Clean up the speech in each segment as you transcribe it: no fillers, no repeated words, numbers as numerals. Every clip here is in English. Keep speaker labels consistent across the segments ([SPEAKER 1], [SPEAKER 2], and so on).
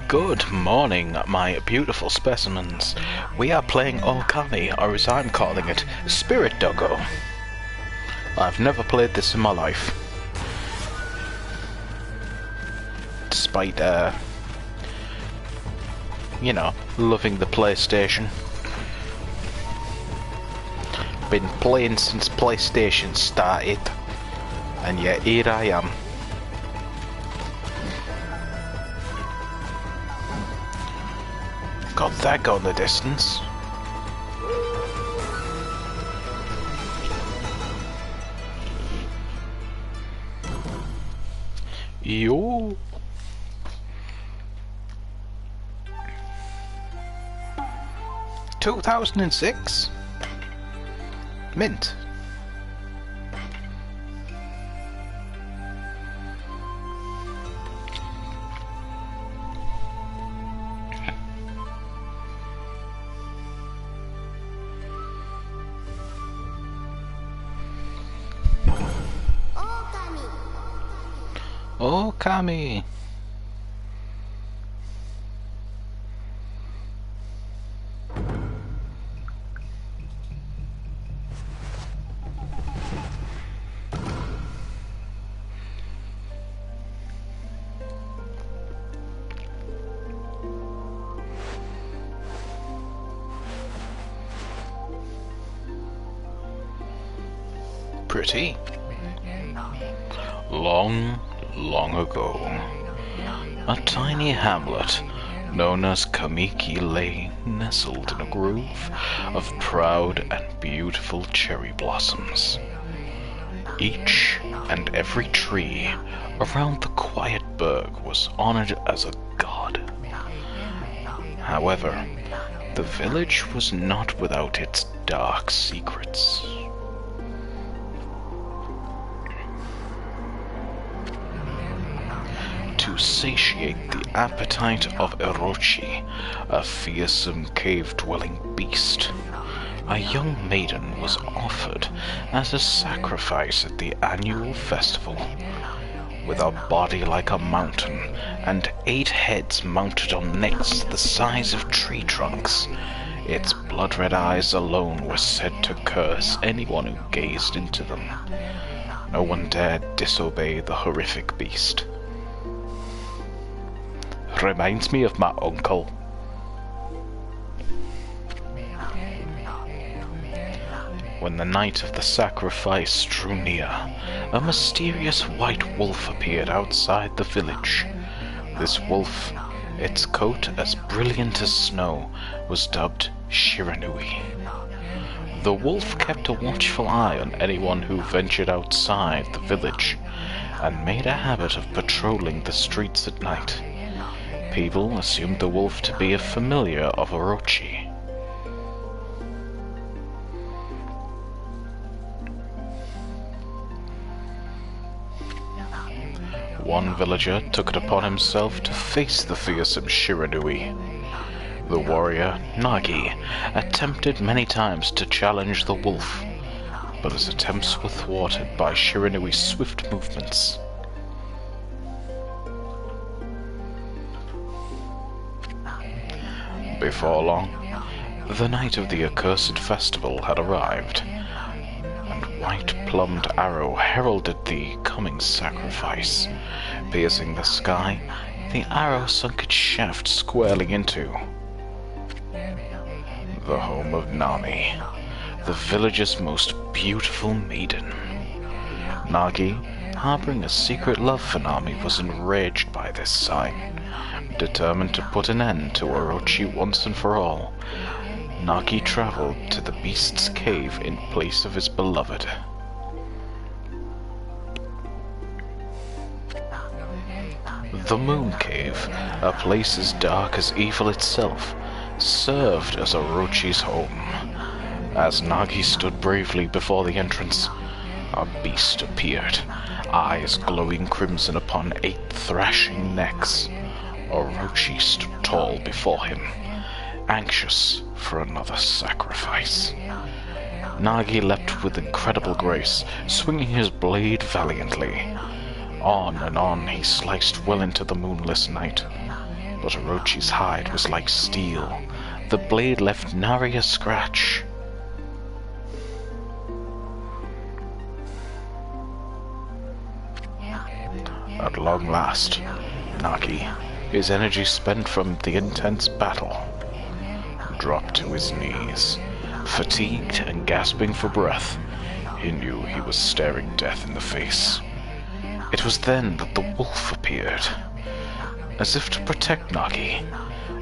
[SPEAKER 1] Good morning, my beautiful specimens. We are playing Okami, or as I'm calling it, Spirit Doggo. I've never played this in my life. Despite, you know, loving the PlayStation. Been playing since PlayStation started, and yet here I am. Got that going the distance. Yo. $2006. Mint. Okami. Pretty. Long ago, a tiny hamlet known as Kamiki lay nestled in a grove of proud and beautiful cherry blossoms. Each and every tree around the quiet burg was honored as a god. However, the village was not without its dark secrets. To satiate the appetite of Orochi, a fearsome cave-dwelling beast, a young maiden was offered as a sacrifice at the annual festival. With a body like a mountain and 8 heads mounted on necks the size of tree trunks, its blood-red eyes alone were said to curse anyone who gazed into them. No one dared disobey the horrific beast. Reminds me of my uncle. When the night of the sacrifice drew near, a mysterious white wolf appeared outside the village. This wolf, its coat as brilliant as snow, was dubbed Shiranui. The wolf kept a watchful eye on anyone who ventured outside the village, and made a habit of patrolling the streets at night. People assumed the wolf to be a familiar of Orochi. One villager took it upon himself to face the fearsome Shiranui. The warrior, Nagi, attempted many times to challenge the wolf, but his attempts were thwarted by Shiranui's swift movements. Before long, the night of the accursed festival had arrived, and white-plumed arrow heralded the coming sacrifice. Piercing the sky, the arrow sunk its shaft squarely into the home of Nami, the village's most beautiful maiden. Nagi, harboring a secret love for Nami, was enraged by this sign. Determined to put an end to Orochi once and for all, Nagi traveled to the beast's cave in place of his beloved. The Moon Cave, a place as dark as evil itself, served as Orochi's home. As Nagi stood bravely before the entrance, a beast appeared, eyes glowing crimson upon 8 thrashing necks. Orochi stood tall before him, anxious for another sacrifice. Nagi leapt with incredible grace, swinging his blade valiantly. On and on he sliced well into the moonless night. but Orochi's hide was like steel. The blade left nary a scratch. At long last, Nagi, his energy spent from the intense battle, dropped to his knees. Fatigued and gasping for breath, he knew he was staring death in the face. It was then that the wolf appeared. As if to protect Nagi,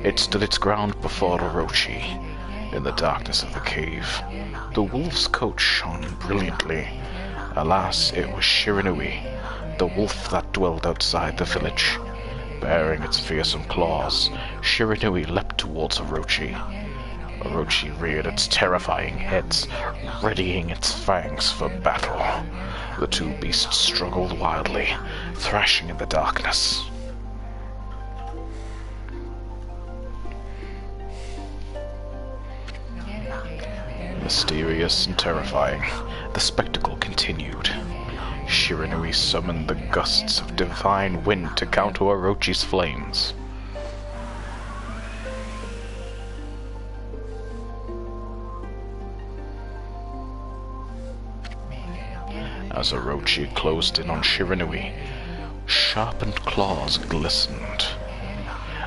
[SPEAKER 1] it stood its ground before Orochi. In the darkness of the cave, the wolf's coat shone brilliantly. Alas, it was Shiranui, the wolf that dwelled outside the village. Bearing its fearsome claws, Shiranui leapt towards Orochi. Orochi reared its terrifying heads, readying its fangs for battle. The two beasts struggled wildly, thrashing in the darkness. Mysterious and terrifying, the spectacle continued. Shiranui summoned the gusts of divine wind to counter Orochi's flames. As Orochi closed in on Shiranui, sharpened claws glistened.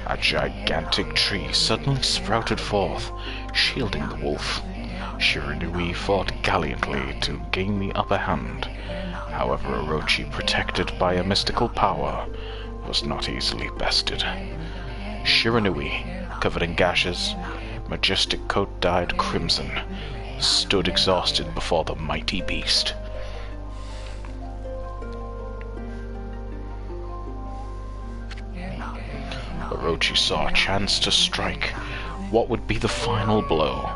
[SPEAKER 1] A gigantic tree suddenly sprouted forth, shielding the wolf. Shiranui fought gallantly to gain the upper hand. However, Orochi, protected by a mystical power, was not easily bested. Shiranui, covered in gashes, majestic coat dyed crimson, stood exhausted before the mighty beast. Orochi saw a chance to strike what would be the final blow,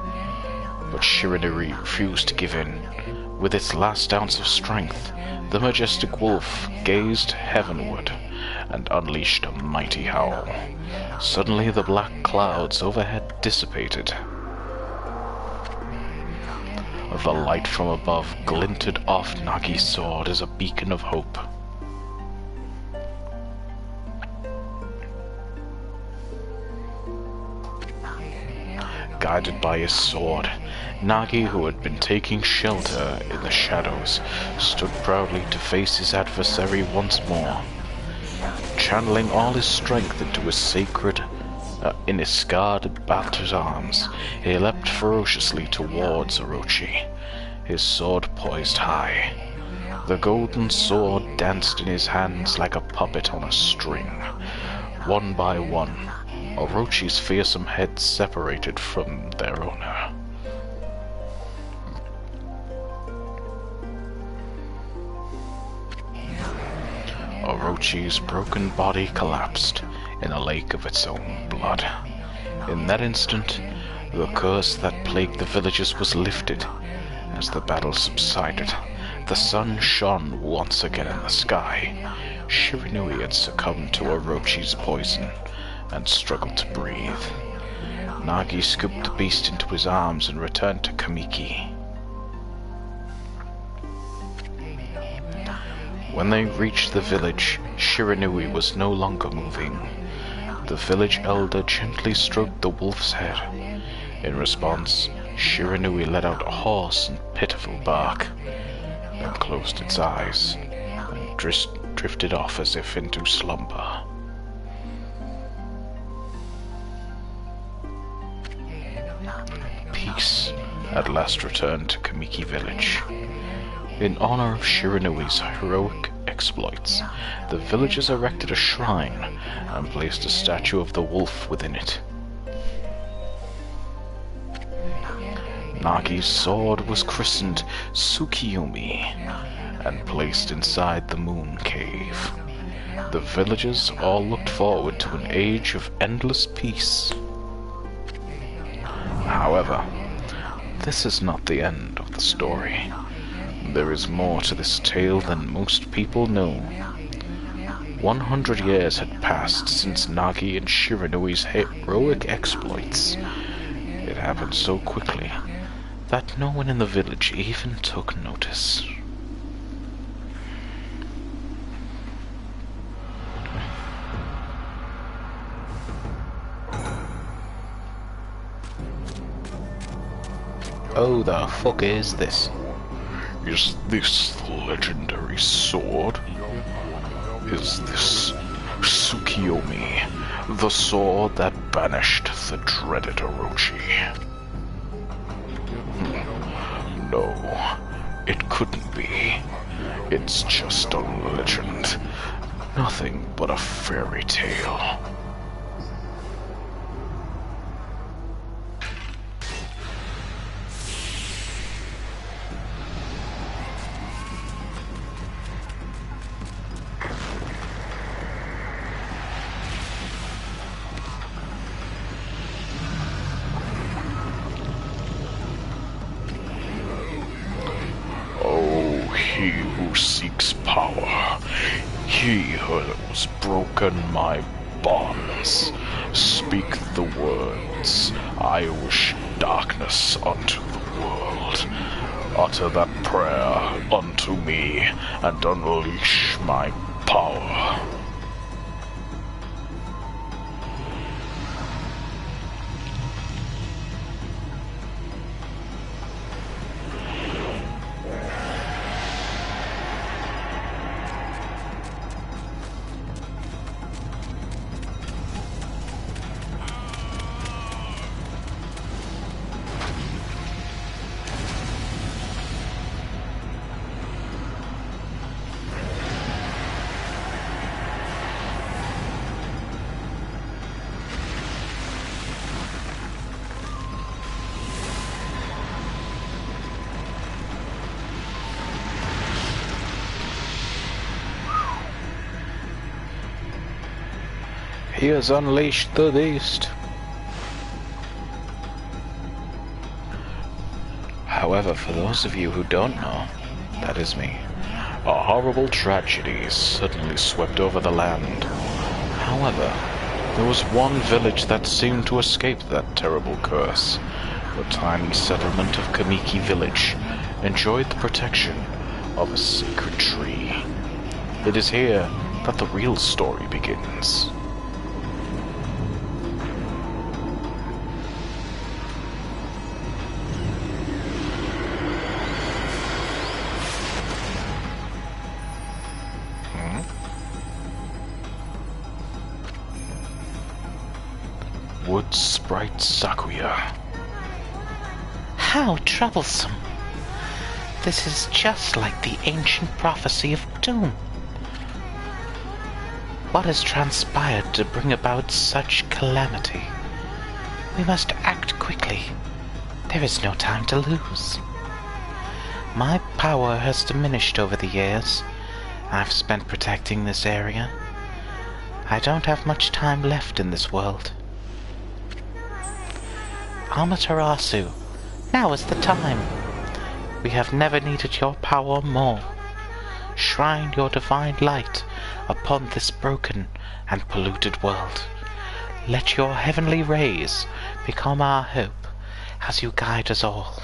[SPEAKER 1] but Shiranui refused to give in. With its last ounce of strength, the majestic wolf gazed heavenward and unleashed a mighty howl. Suddenly the black clouds overhead dissipated. The light from above glinted off Nagi's sword as a beacon of hope. Guided by his sword, Nagi, who had been taking shelter in the shadows, stood proudly to face his adversary once more. Channeling all his strength into his sacred, Iniscard battered arms, he leapt ferociously towards Orochi, his sword poised high. The golden sword danced in his hands like a puppet on a string. One by one, Orochi's fearsome heads separated from their owner. Orochi's broken body collapsed in a lake of its own blood. In that instant, the curse that plagued the villagers was lifted. As the battle subsided, the sun shone once again in the sky. Shiranui had succumbed to Orochi's poison and struggled to breathe. Nagi scooped the beast into his arms and returned to Kamiki. When they reached the village, Shiranui was no longer moving. The village elder gently stroked the wolf's head. In response, Shiranui let out a hoarse and pitiful bark, then closed its eyes and drifted off as if into slumber. Peace at last returned to Kamiki village. In honor of Shiranui's heroic exploits, the villagers erected a shrine and placed a statue of the wolf within it. Nagi's sword was christened Tsukiyomi and placed inside the moon cave. The villagers all looked forward to an age of endless peace. However, this is not the end of the story. There is more to this tale than most people know. 100 years had passed since Nagi and Shiranui's heroic exploits. It happened so quickly that no one in the village even took notice. Oh, the fuck is this?
[SPEAKER 2] Is this the legendary sword? Is this Tsukiyomi, the sword that banished the dreaded Orochi? No, it couldn't be. It's just a legend. Nothing but a fairy tale. He who seeks power, he who has broken my bonds, speak the words, I wish darkness unto the world. Utter that prayer unto me, and unleash my power.
[SPEAKER 1] He has unleashed the beast. However, for those of you who don't know, that is me. A horrible tragedy suddenly swept over the land. However, there was one village that seemed to escape that terrible curse. The tiny settlement of Kamiki Village enjoyed the protection of a sacred tree. It is here that the real story begins. Wood Sprite Sakuya.
[SPEAKER 3] How troublesome. This is just like the ancient prophecy of doom. What has transpired to bring about such calamity? We must act quickly. There is no time to lose. My power has diminished over the years I've spent protecting this area. I don't have much time left in this world. Amaterasu, now is the time. We have never needed your power more. Shrine your divine light upon this broken and polluted world. Let your heavenly rays become our hope as you guide us all.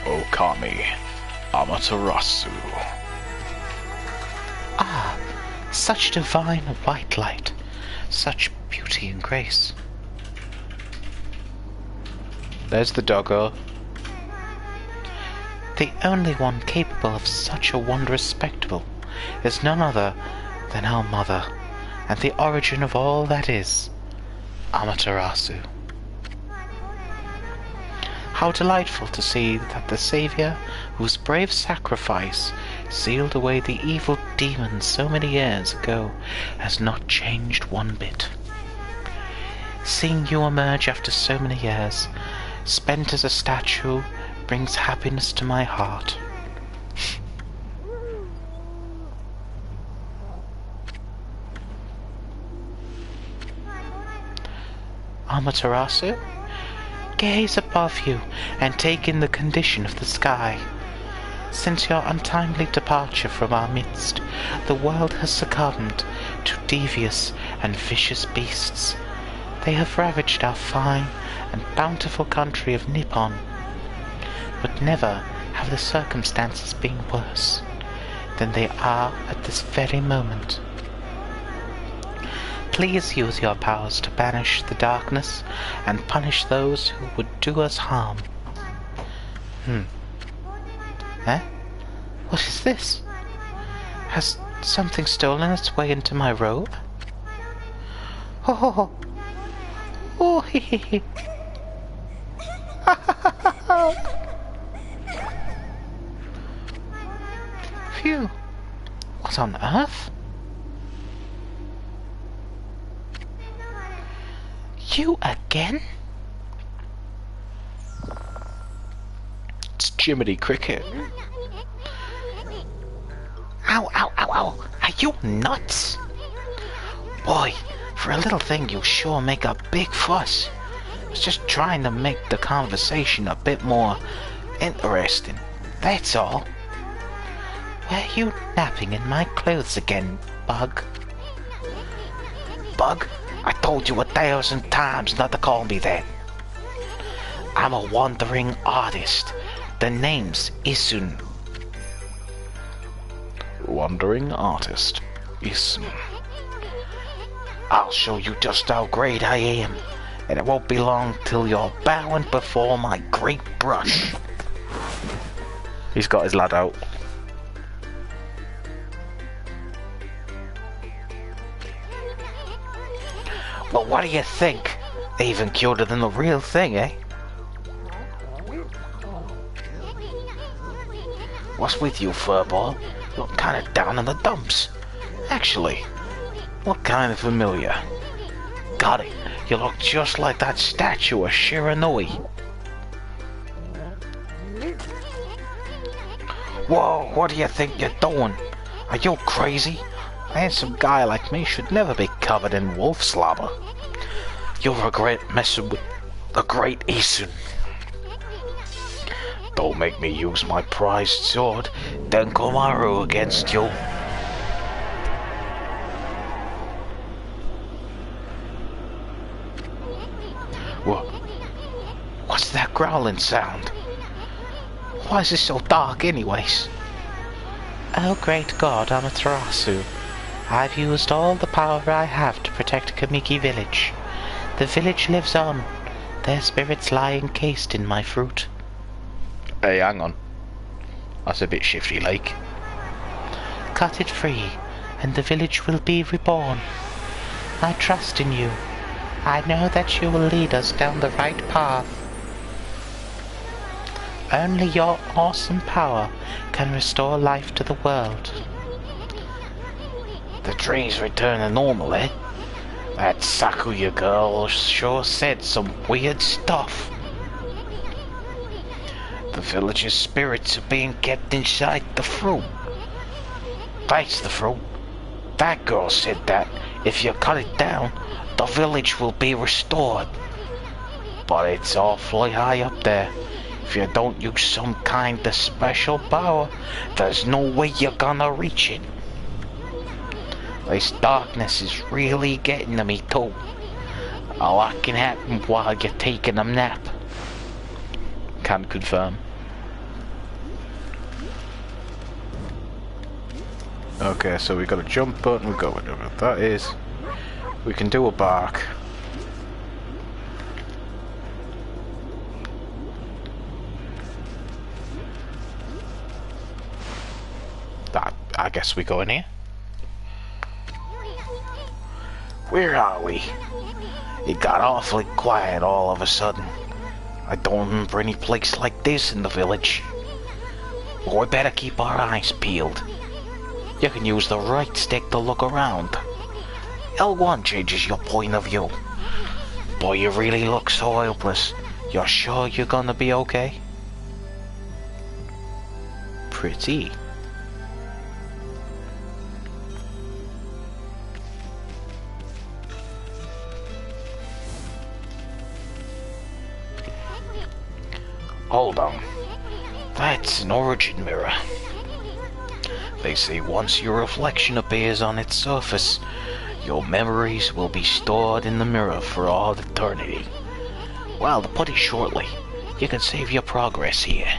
[SPEAKER 2] Okami, Amaterasu.
[SPEAKER 3] Ah, such divine white light, such beauty and grace.
[SPEAKER 1] There's the doggo.
[SPEAKER 3] The only one capable of such a wondrous spectacle is none other than our mother, and the origin of all that is, Amaterasu. How delightful to see that the Saviour, whose brave sacrifice sealed away the evil demons so many years ago, has not changed one bit. Seeing you emerge after so many years, spent as a statue, brings happiness to my heart. Amaterasu? Gaze above you and take in the condition of the sky. Since your untimely departure from our midst, the world has succumbed to devious and vicious beasts. They have ravaged our fine and bountiful country of Nippon. but never have the circumstances been worse than they are at this very moment. Please use your powers to banish the darkness and punish those who would do us harm. Eh? What is this? Has something stolen its way into my robe? Oh, oh, hee hee hee. Phew. What on earth? You again?
[SPEAKER 1] It's Jiminy Cricket.
[SPEAKER 3] Ow, ow, ow, ow. Are you nuts? Boy, for a little thing you sure make a big fuss. I was just trying to make the conversation a bit more interesting. That's all. Were you napping in my clothes again, Bug? Bug? I told you 1,000 times not to call me that. I'm a wandering artist. The name's Isun.
[SPEAKER 1] Wandering artist. Isun.
[SPEAKER 3] I'll show you just how great I am, and it won't be long till you're bowing before my great brush.
[SPEAKER 1] He's got his lad out.
[SPEAKER 3] Well, what do you think? Even cuter than the real thing, eh? What's with you, furball? You look kind of down in the dumps.
[SPEAKER 1] Actually, what kind of familiar?
[SPEAKER 3] Got it. You look just like that statue of Shiranui. Whoa, what do you think you're doing? Are you crazy? A handsome guy like me should never be covered in wolf slobber. You'll regret messing with the great Isun. Don't make me use my prized sword, Denkomaru, against you. What's that growling sound? Why is it so dark anyways? Oh great god, Amaterasu. I've used all the power I have to protect Kamiki village. The village lives on. Their spirits lie encased in my fruit.
[SPEAKER 1] Hey, hang on. That's a bit shifty like.
[SPEAKER 3] Cut it free, and the village will be reborn. I trust in you. I know that you will lead us down the right path. Only your awesome power can restore life to the world. The trees return to normal, eh? That Sakuya girl sure said some weird stuff. The village's spirits are being kept inside the fruit. That's the fruit. That girl said that if you cut it down, the village will be restored. But it's awfully high up there. If you don't use some kind of special power, there's no way you're gonna reach it. This darkness is really getting to me too. A lot can happen while you're taking a nap.
[SPEAKER 1] Can confirm. Okay, so we got a jump button, we've got whatever that is. We can do a bark. I guess we go in here.
[SPEAKER 3] Where are we? It got awfully quiet all of a sudden. I don't remember any place like this in the village. But we better keep our eyes peeled. You can use the right stick to look around. L1 changes your point of view. Boy, you really look so helpless. You're sure you're gonna be okay? Pretty. Hold on. That's an origin mirror. They say once your reflection appears on its surface, your memories will be stored in the mirror for all eternity. Well, to put it shortly, you can save your progress here.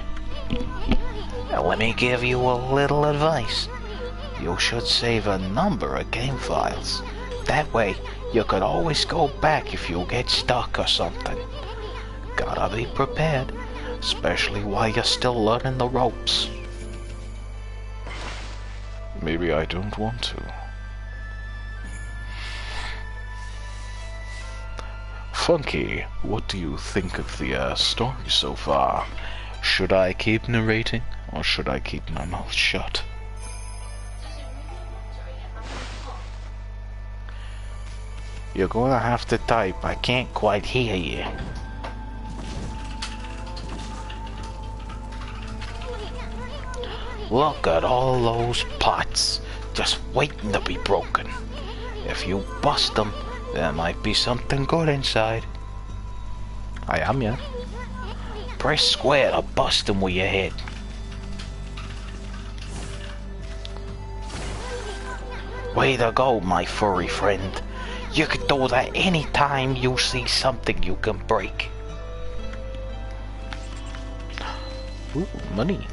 [SPEAKER 3] Now, let me give you a little advice. You should save a number of game files. That way, you could always go back if you get stuck or something. Gotta be prepared, especially while you're still learning the ropes.
[SPEAKER 2] Maybe I don't want to. Funky, what do you think of the story so far? Should I keep narrating, or should I keep my mouth shut?
[SPEAKER 3] You're gonna have to type. I can't quite hear you. Look at all those pots, just waiting to be broken. If you bust them, there might be something good inside. I am ya. Press square to bust them with your head. Way to go, my furry friend. You can do that anytime you see something you can break. Ooh, money.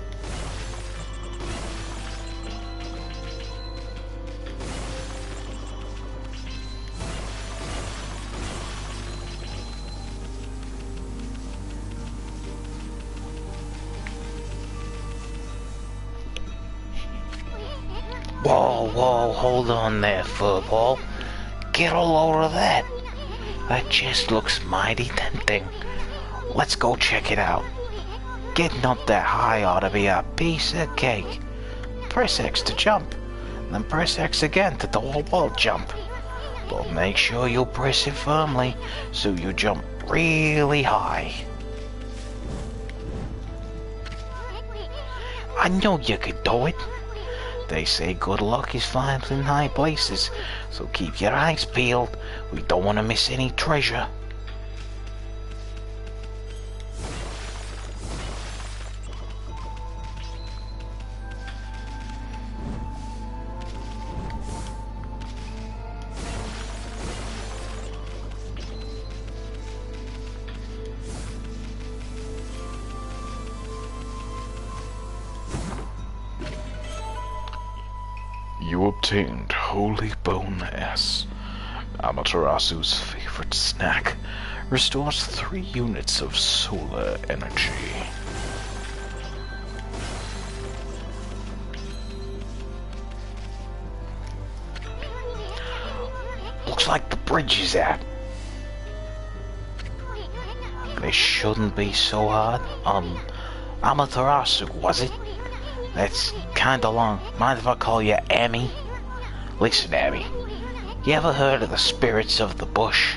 [SPEAKER 3] Whoa, hold on there, furball. Get a load of that. That chest looks mighty tempting. Let's go check it out. Getting up that high ought to be a piece of cake. Press X to jump, then press X again to do a wall jump. But make sure you press it firmly so you jump really high. I knew you could do it. They say good luck is found in high places, so keep your eyes peeled. We don't want to miss any treasure.
[SPEAKER 2] You obtained Holy Bone S. Amaterasu's favorite snack. Restores 3 units of solar energy.
[SPEAKER 3] Looks like the bridge is out. This shouldn't be so hard. Amaterasu, was it? That's kinda long. Mind if I call you Amy? Listen, Amy. You ever heard of the spirits of the bush?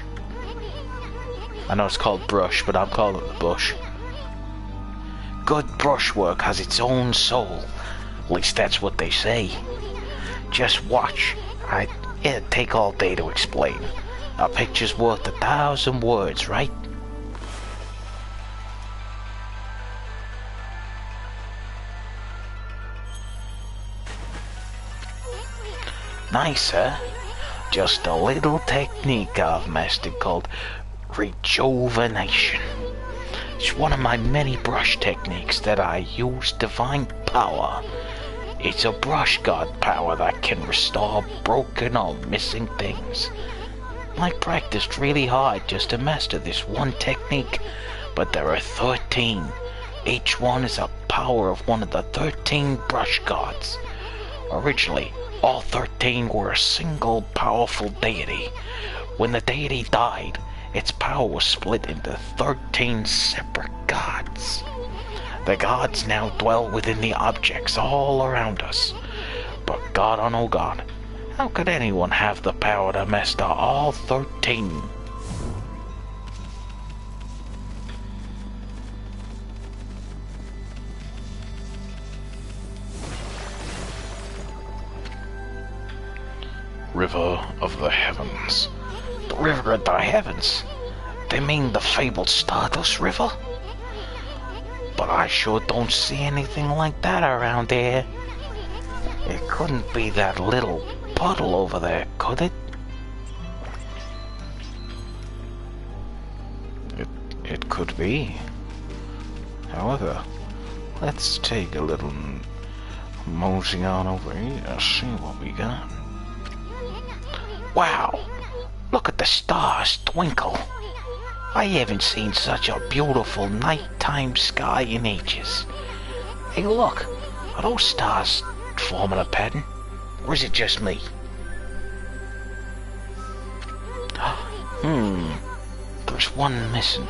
[SPEAKER 3] I know it's called brush, but I'm calling it the bush. Good brushwork has its own soul. At least that's what they say. Just watch. It'd take all day to explain. A picture's worth 1,000 words, right? Nice, huh? Just a little technique I've mastered called rejuvenation. It's one of my many brush techniques that I use divine power. It's a brush god power that can restore broken or missing things. I practiced really hard just to master this one technique, but there are 13. Each one is a power of one of the 13 brush gods. Originally, all 13 were a single powerful deity. When the deity died, its power was split into 13 separate gods. The gods now dwell within the objects all around us. But God, oh no God, how could anyone have the power to master all 13?
[SPEAKER 2] River of the Heavens.
[SPEAKER 3] The River of the Heavens? They mean the fabled Stardust River? But I sure don't see anything like that around here. It couldn't be that little puddle over there, could it?
[SPEAKER 2] It could be. However,
[SPEAKER 1] let's take a little mosey on over here, see what we got.
[SPEAKER 3] Wow! Look at the stars twinkle. I haven't seen such a beautiful nighttime sky in ages. Hey, look! Are those stars forming a pattern? Or is it just me? There's one missing.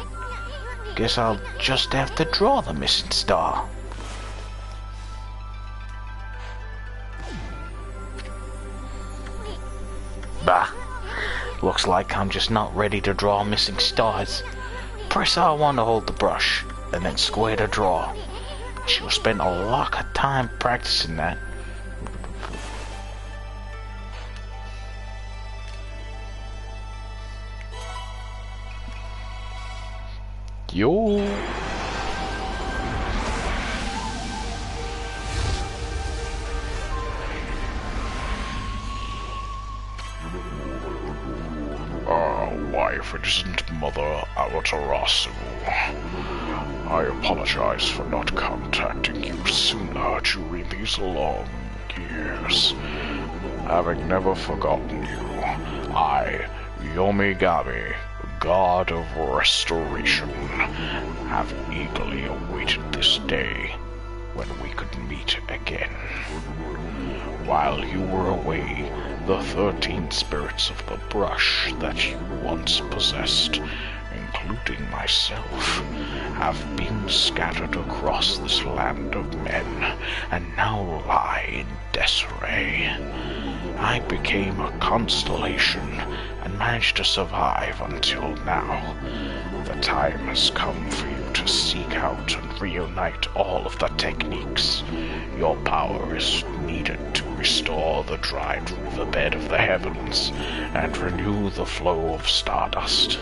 [SPEAKER 3] Guess I'll just have to draw the missing star. Bah! Looks like I'm just not ready to draw missing stars. Press R1 to hold the brush, and then square to draw. She'll spend a lot of time practicing that.
[SPEAKER 1] Yo! Why, if it isn't Mother Amaterasu. I apologize for not contacting you sooner during these long years. Having never forgotten you, I, Yomigami, God of Restoration, have eagerly awaited this day when we could meet again. While you were away, the 13 spirits of the brush that you once possessed, including myself, have been scattered across this land of men and now lie in disarray. I became a constellation and managed to survive until now. The time has come for you to seek out and reunite all of the techniques. Your power is needed to restore the dried riverbed of the heavens and renew the flow of stardust.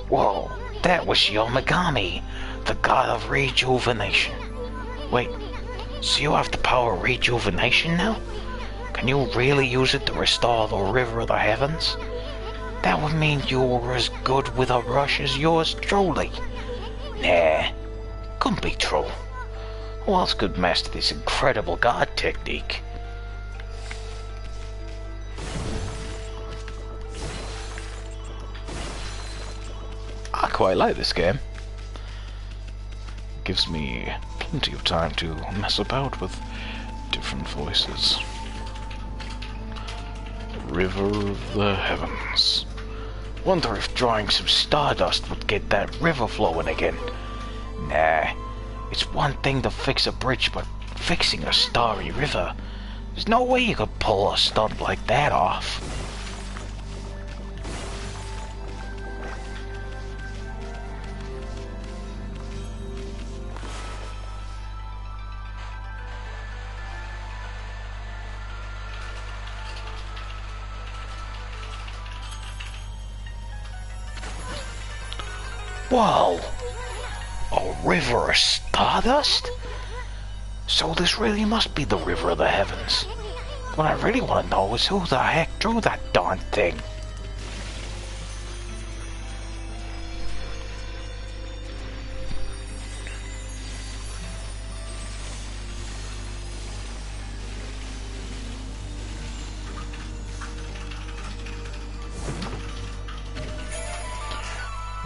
[SPEAKER 3] Whoa, that was Yomigami, the god of rejuvenation. Wait, so you have the power of rejuvenation now? Can you really use it to restore the river of the heavens? That would mean you were as good with a brush as yours truly. Nah, couldn't be true. Who else could master this incredible god technique?
[SPEAKER 1] I quite like this game. Gives me plenty of time to mess about with different voices. River of the Heavens.
[SPEAKER 3] Wonder if drawing some stardust would get that river flowing again. Nah, it's one thing to fix a bridge, but fixing a starry river, there's no way you could pull a stunt like that off. Whoa! A river of stardust? So this really must be the river of the heavens. What I really want to know is who the heck drew that darn thing.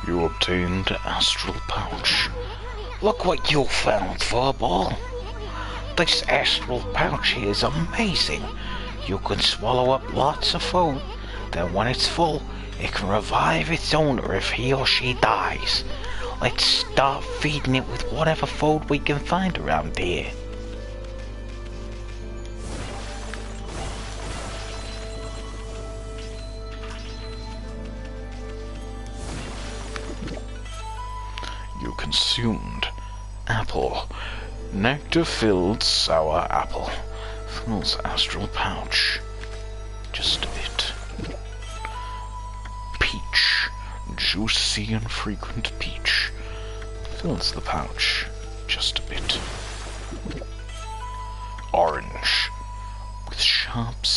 [SPEAKER 1] You obtained Astral Pouch.
[SPEAKER 3] Look what you found, Furball. This astral pouch here is amazing. You can swallow up lots of food. Then when it's full, it can revive its owner if he or she dies. Let's start feeding it with whatever food we can find around here.
[SPEAKER 1] You consumed apple. Nectar-filled sour apple. Fills astral pouch. Just a bit. Peach. Juicy and frequent peach. Fills the pouch. Just a bit. Orange. With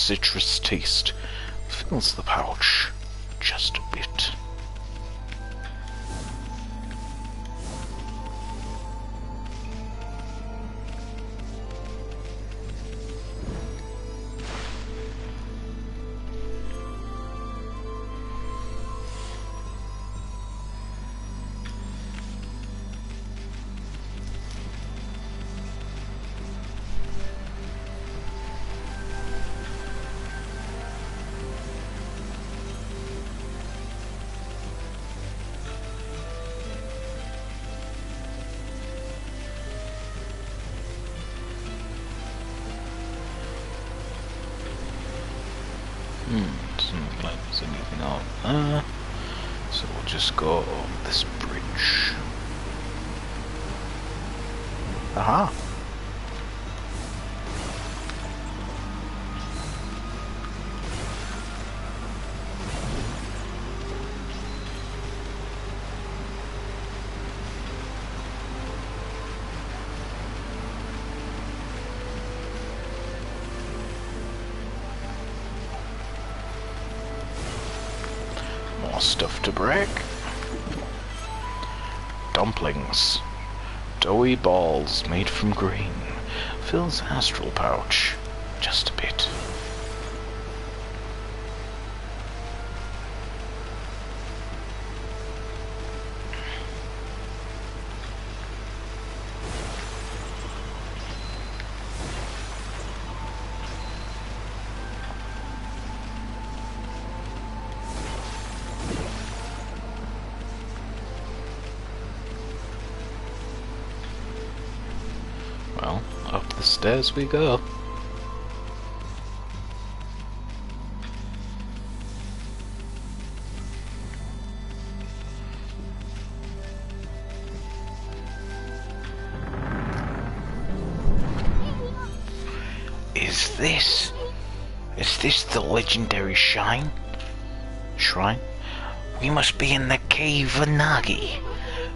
[SPEAKER 1] citrus taste fills the pouch just a bit. Doesn't look like there's anything out there, so we'll just go on this bridge. Aha! More stuff to break. Dumplings. Doughy balls made from grain. Fills astral pouch just a bit. Well, up the stairs we go. Is this the legendary shrine? We must be in the cave of Nagi.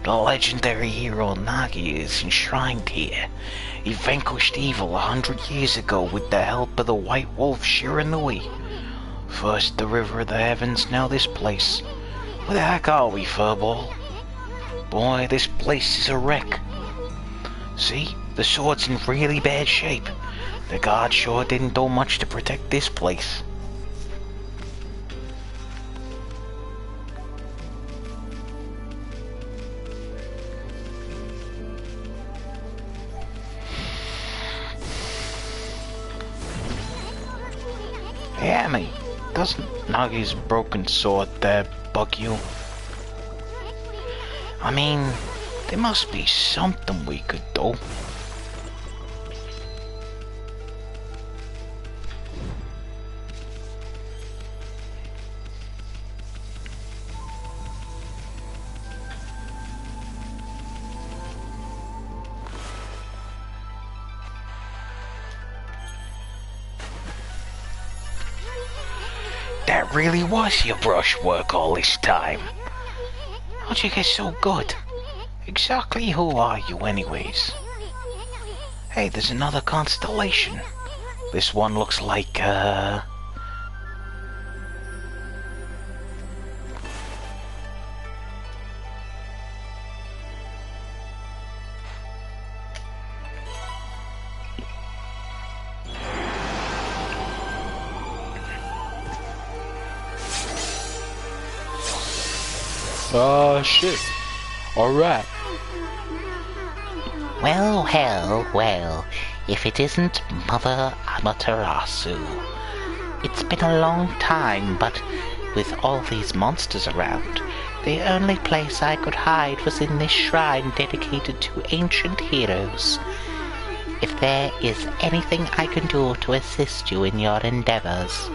[SPEAKER 1] The legendary hero Nagi is enshrined here. He vanquished evil 100 years ago with the help of the White Wolf Shiranui. First the River of the Heavens, now this place. Where the heck are we, Furball? Boy, this place is a wreck. See? The sword's in really bad shape. The guard sure didn't do much to protect this place. Hey, Amy, doesn't Nagi's broken sword there bug you? I mean, there must be something we could do. That really was your brushwork all this time. How'd you get so good? Exactly who are you anyways? Hey, there's another constellation. This one looks like,
[SPEAKER 2] Oh shit. Alright.
[SPEAKER 3] Well, if it isn't Mother Amaterasu. It's been a long time, but with all these monsters around, the only place I could hide was in this shrine dedicated to ancient heroes. If there is anything I can do to assist you in your endeavors,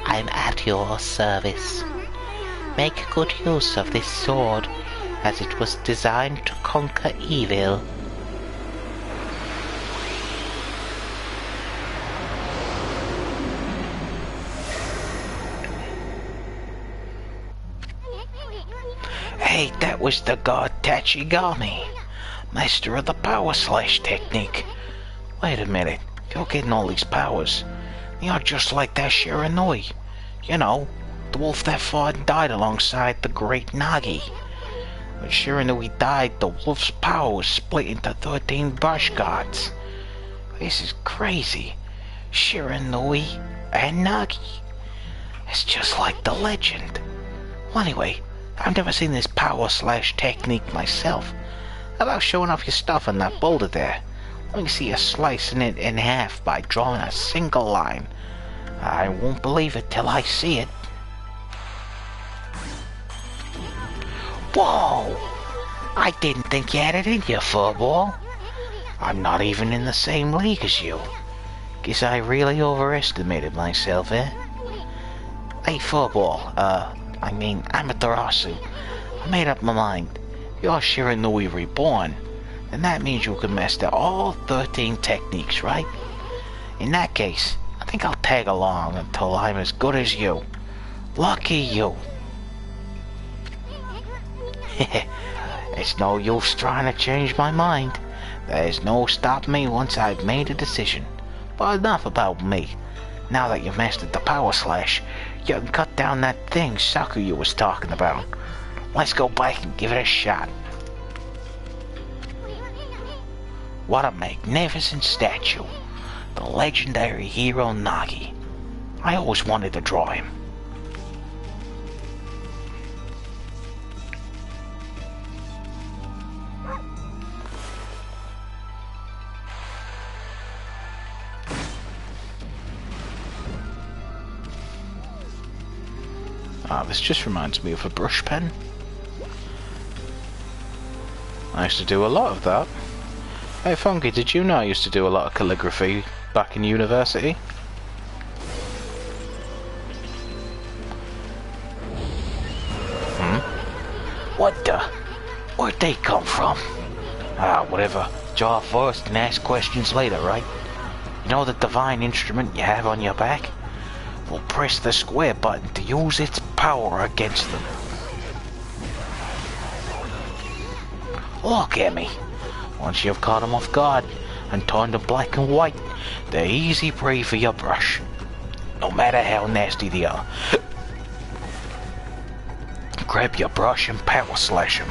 [SPEAKER 3] I'm at your service. Make good use of this sword, as it was designed to conquer evil. Hey, that was the god Tachigami, master of the power slash technique. Wait a minute, you're getting all these powers. You're just like that Shiranui. You know, the wolf that fought and died alongside the great Nagi. When Shiranui died, the wolf's power was split into 13 brush gods. This is crazy. Shiranui and Nagi. It's just like the legend. Well, anyway, I've never seen this power slash technique myself. How about showing off your stuff on that boulder there? Let me see you slicing it in half by drawing a single line. I won't believe it till I see it. Whoa! I didn't think you had it in you, furball. I'm not even in the same league as you. Guess I really overestimated myself, eh? Hey, furball, Amaterasu. I made up my mind. You're Shiranui reborn. And that means you can master all 13 techniques, right? In that case, I think I'll tag along until I'm as good as you. Lucky you. It's no use trying to change my mind. There's no stopping me once I've made a decision. But enough about me. Now that you've mastered the power slash, you can cut down that thing Sakuya was talking about. Let's go back and give it a shot. What a magnificent statue. The legendary hero Nagi. I always wanted to draw him.
[SPEAKER 1] This just reminds me of a brush pen. I used to do a lot of that. Hey Funky, did you know I used to do a lot of calligraphy back in university?
[SPEAKER 3] What the? Where'd they come from? Whatever. Draw first and ask questions later, right? You know the divine instrument you have on your back? We'll press the square button to use its power against them. Look at me. Once you've caught them off guard and turned them black and white, they're easy prey for your brush. No matter how nasty they are. Grab your brush and power slash them.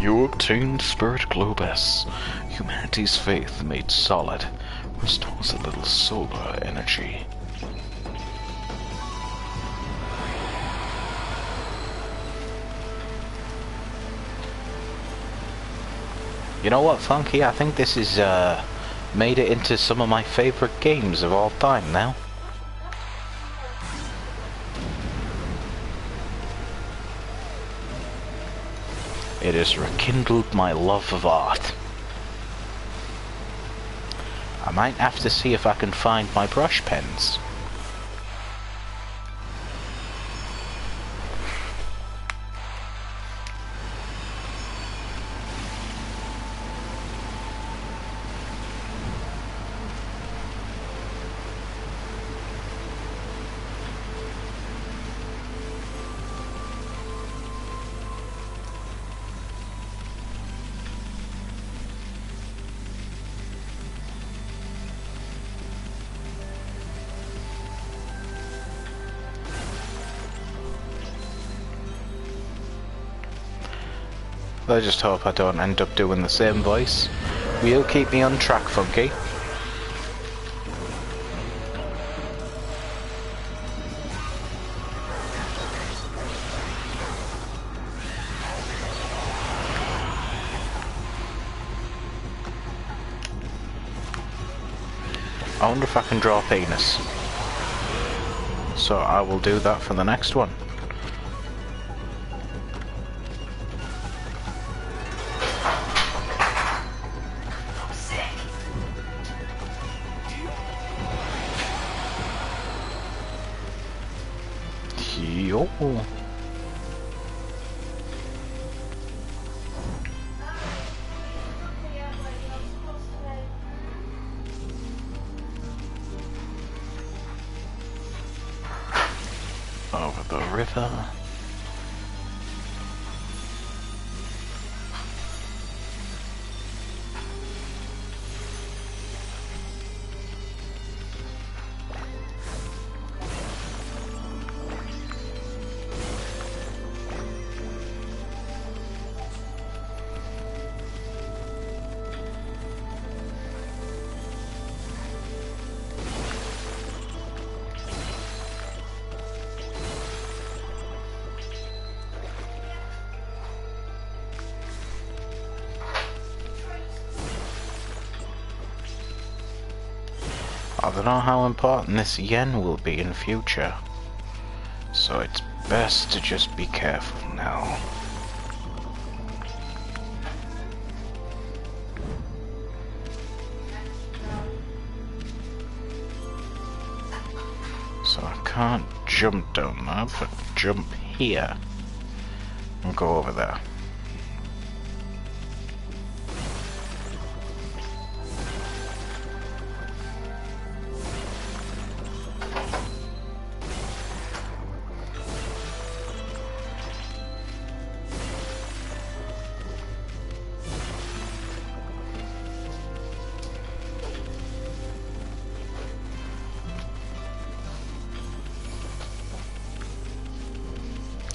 [SPEAKER 1] You obtained Spirit Globe S. Humanity's faith made solid. Restores a little solar energy. You know what, Funky? I think this is made it into some of my favorite games of all time now. It has rekindled my love of art. I might have to see if I can find my brush pens. I just hope I don't end up doing the same voice. Will you keep me on track, Funky? I wonder if I can draw a penis. So I will do that for the next one. Yo.
[SPEAKER 3] river. I don't know how important this yen will be in future, so it's best to just be careful now. So I can't jump down there, but jump here and go over there.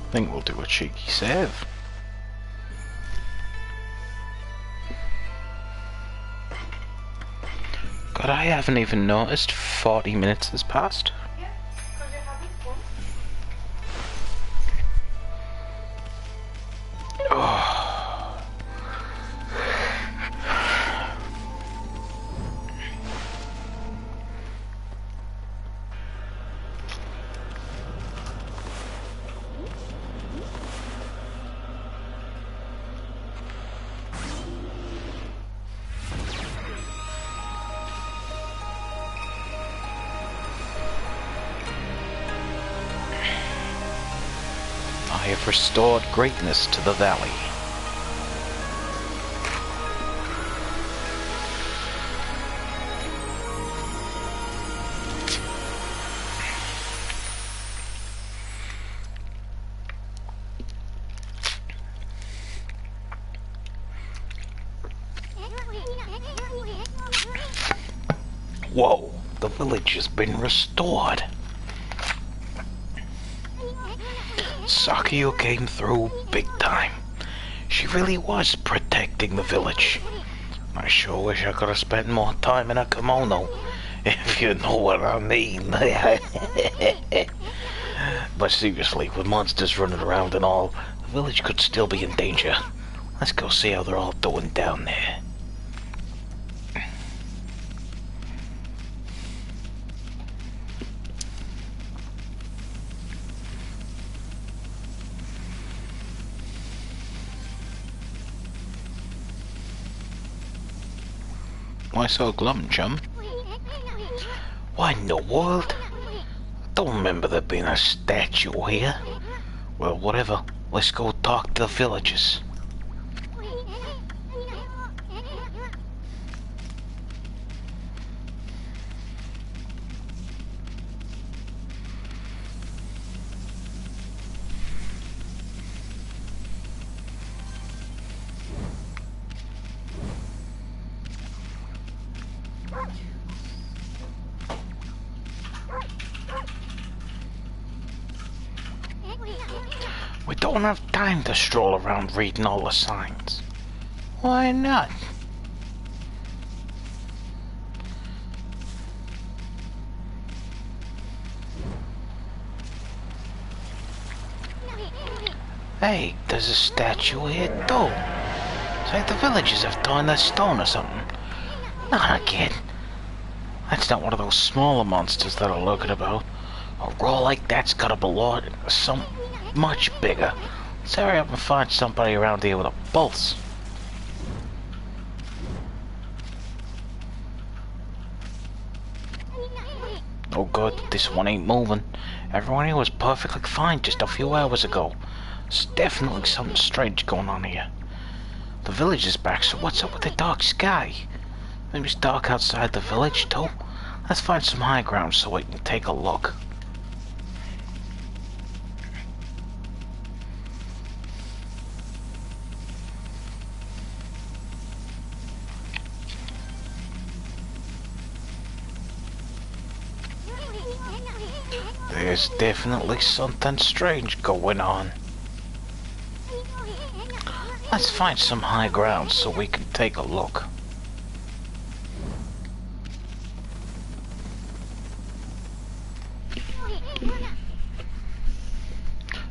[SPEAKER 3] I think we'll do a cheeky save. God, I haven't even noticed 40 minutes has passed. Oh. I have restored greatness to the valley. Whoa, the village has been restored. Sakio came through big time. She really was protecting the village. I sure wish I could have spent more time in a kimono, if you know what I mean. But seriously, with monsters running around and all, the village could still be in danger. Let's go see how they're all doing down there. Why so glum, chum? Why in the world? I don't remember there being a statue here. Well, whatever. Let's go talk to the villagers. We don't have time to stroll around reading all the signs. Why not? Hey, there's a statue here too. It's like the villagers have torn that stone or something. Not again. That's not one of those smaller monsters that are lurking about. A roar like that's gotta belong to some much bigger. Let's hurry up and find somebody around here with a pulse. Oh good, this one ain't moving. Everyone here was perfectly fine just a few hours ago. There's definitely something strange going on here. The village is back, so what's up with the dark sky? Maybe it's dark outside the village too? Let's find some high ground so we can take a look. There's definitely something strange going on. Let's find some high ground so we can take a look.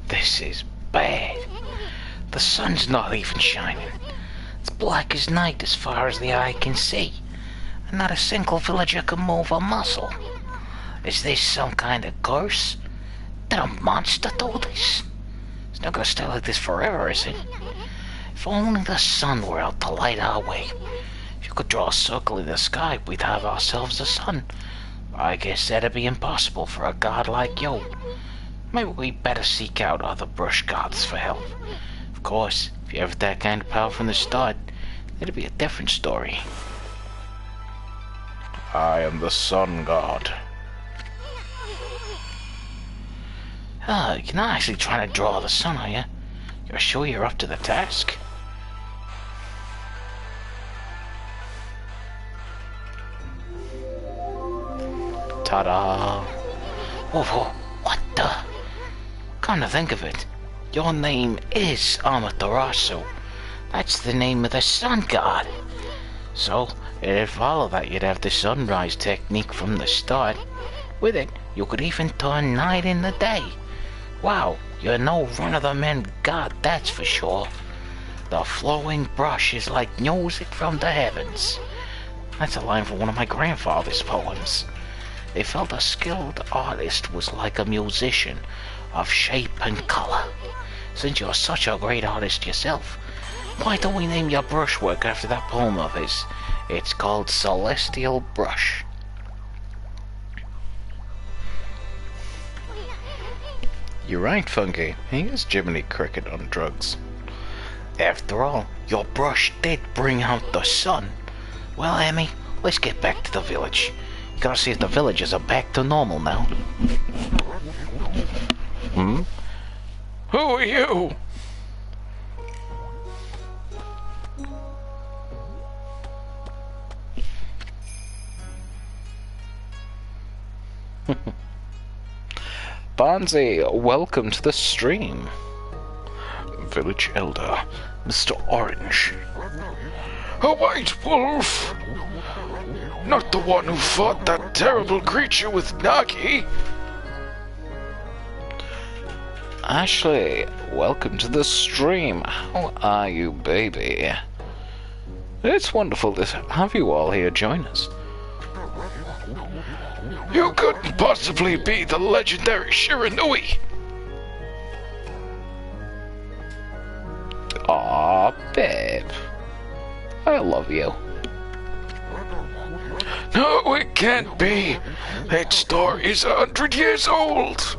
[SPEAKER 3] This is bad. The sun's not even shining. It's black as night as far as the eye can see. And not a single villager can move a muscle. Is this some kind of curse? Did a monster do this? It's not gonna stay like this forever, is it? If only the sun were out to light our way. If you could draw a circle in the sky, we'd have ourselves a sun. I guess that'd be impossible for a god like you. Maybe we better seek out other brush gods for help. Of course, if you have that kind of power from the start, it'd be a different story.
[SPEAKER 2] I am the sun god.
[SPEAKER 3] You're not actually trying to draw the sun, are you? You're sure you're up to the task? Ta-da! Whoa, whoa, what the? Come to think of it, your name is Amaterasu. That's the name of the sun god. So, it'd follow that you'd have the sunrise technique from the start. With it, you could even turn night into day. Wow, you're no run-of-the-mill god, that's for sure. The flowing brush is like music from the heavens. That's a line from one of my grandfather's poems. They felt a skilled artist was like a musician of shape and color. Since you're such a great artist yourself, why don't we name your brushwork after that poem of his? It's called Celestial Brush.
[SPEAKER 2] You're right, Funky. He is Jiminy Cricket on drugs.
[SPEAKER 3] After all, your brush did bring out the sun. Well, Emmy, let's get back to the village. Gotta see if the villagers are back to normal now.
[SPEAKER 2] Hmm?
[SPEAKER 1] Who are you?
[SPEAKER 2] Barnsey, welcome to the stream.
[SPEAKER 1] Village Elder, Mr. Orange. A white wolf! Not the one who fought that terrible creature with Nagi.
[SPEAKER 2] Ashley, welcome to the stream. How are you, baby? It's wonderful to have you all here join us.
[SPEAKER 1] You couldn't possibly be the legendary Shiranui.
[SPEAKER 2] Aw, babe. I love you.
[SPEAKER 1] No, it can't be. That story is 100 years old.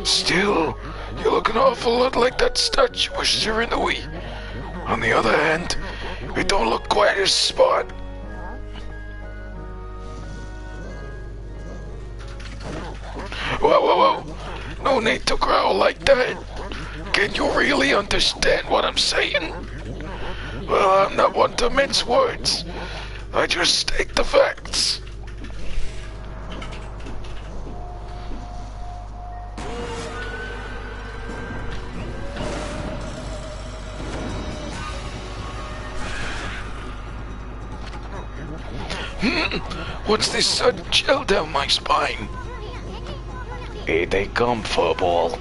[SPEAKER 1] Still, you look an awful lot like that statue of Shiranui. On the other hand, you don't look quite as smart. Whoa, whoa, whoa. No need to growl like that. Can you really understand what I'm saying? Well, I'm not one to mince words. I just state the facts. What's this sudden chill down my spine? Here they come, Furball.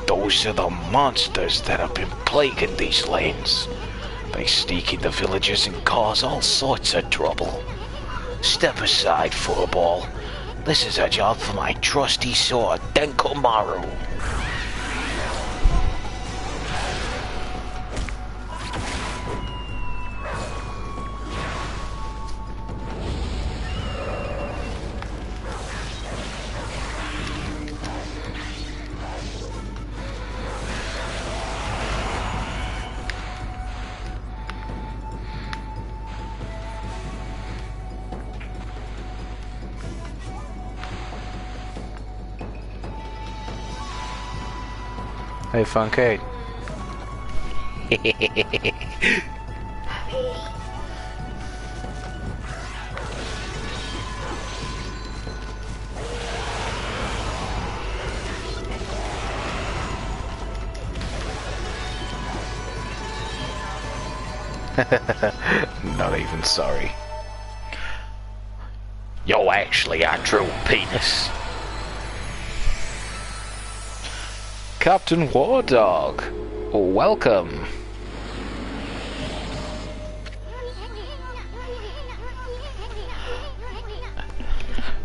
[SPEAKER 1] Those are the monsters that have been plaguing these lands. They sneak into villages and cause all sorts of trouble. Step aside, Furball. This is a job for my trusty sword, Denkomaru.
[SPEAKER 2] Hey, Funky.
[SPEAKER 1] Not even sorry.
[SPEAKER 2] You're actually a true penis. Captain War Dog, welcome.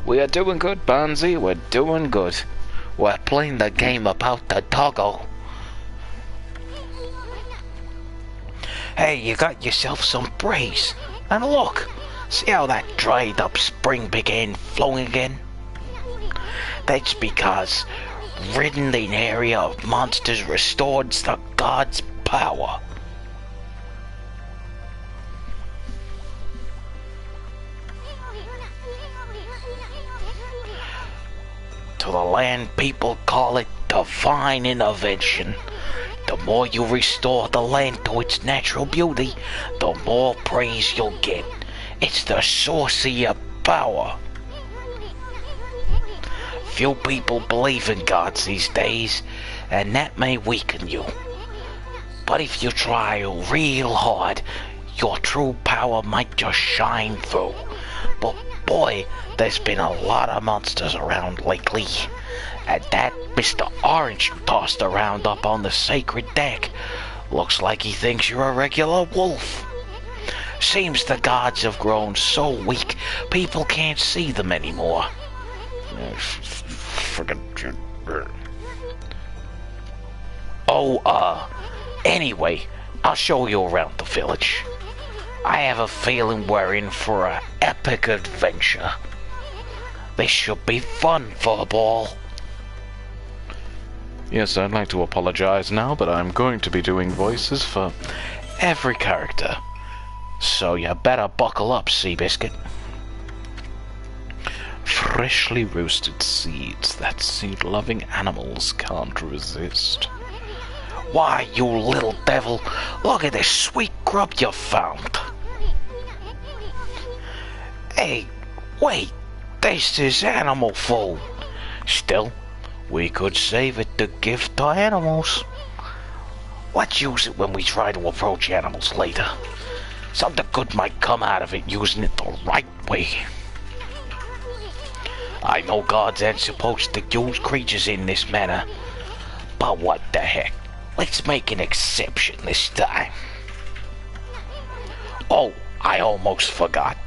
[SPEAKER 2] We are doing good, Barnsey. We're doing good. We're playing the game about the doggo.
[SPEAKER 3] Hey, you got yourself some brace. And look, see how that dried up spring began flowing again? That's because ridden the area of monsters restores the god's power. To the land people call it divine intervention. The more you restore the land to its natural beauty, the more praise you'll get. It's the source of your power. Few people believe in gods these days, and that may weaken you. But if you try real hard, your true power might just shine through. But boy, there's been a lot of monsters around lately. And that Mr. Orange tossed around up on the sacred deck looks like he thinks you're a regular wolf. Seems the gods have grown so weak, people can't see them anymore. Anyway, I'll show you around the village. I have a feeling we're in for an epic adventure. This should be fun for a ball.
[SPEAKER 1] Yes, I'd like to apologize now, but I'm going to be doing voices for every character.
[SPEAKER 3] So you better buckle up, Seabiscuit.
[SPEAKER 1] Freshly roasted seeds that seed-loving animals can't resist.
[SPEAKER 3] Why, you little devil, look at this sweet grub you found. Hey, wait, this is animal food. Still, we could save it to give to animals. Let's use it when we try to approach animals later. Something good might come out of it using it the right way. I know gods aren't supposed to use creatures in this manner, but what the heck? Let's make an exception this time. Oh, I almost forgot.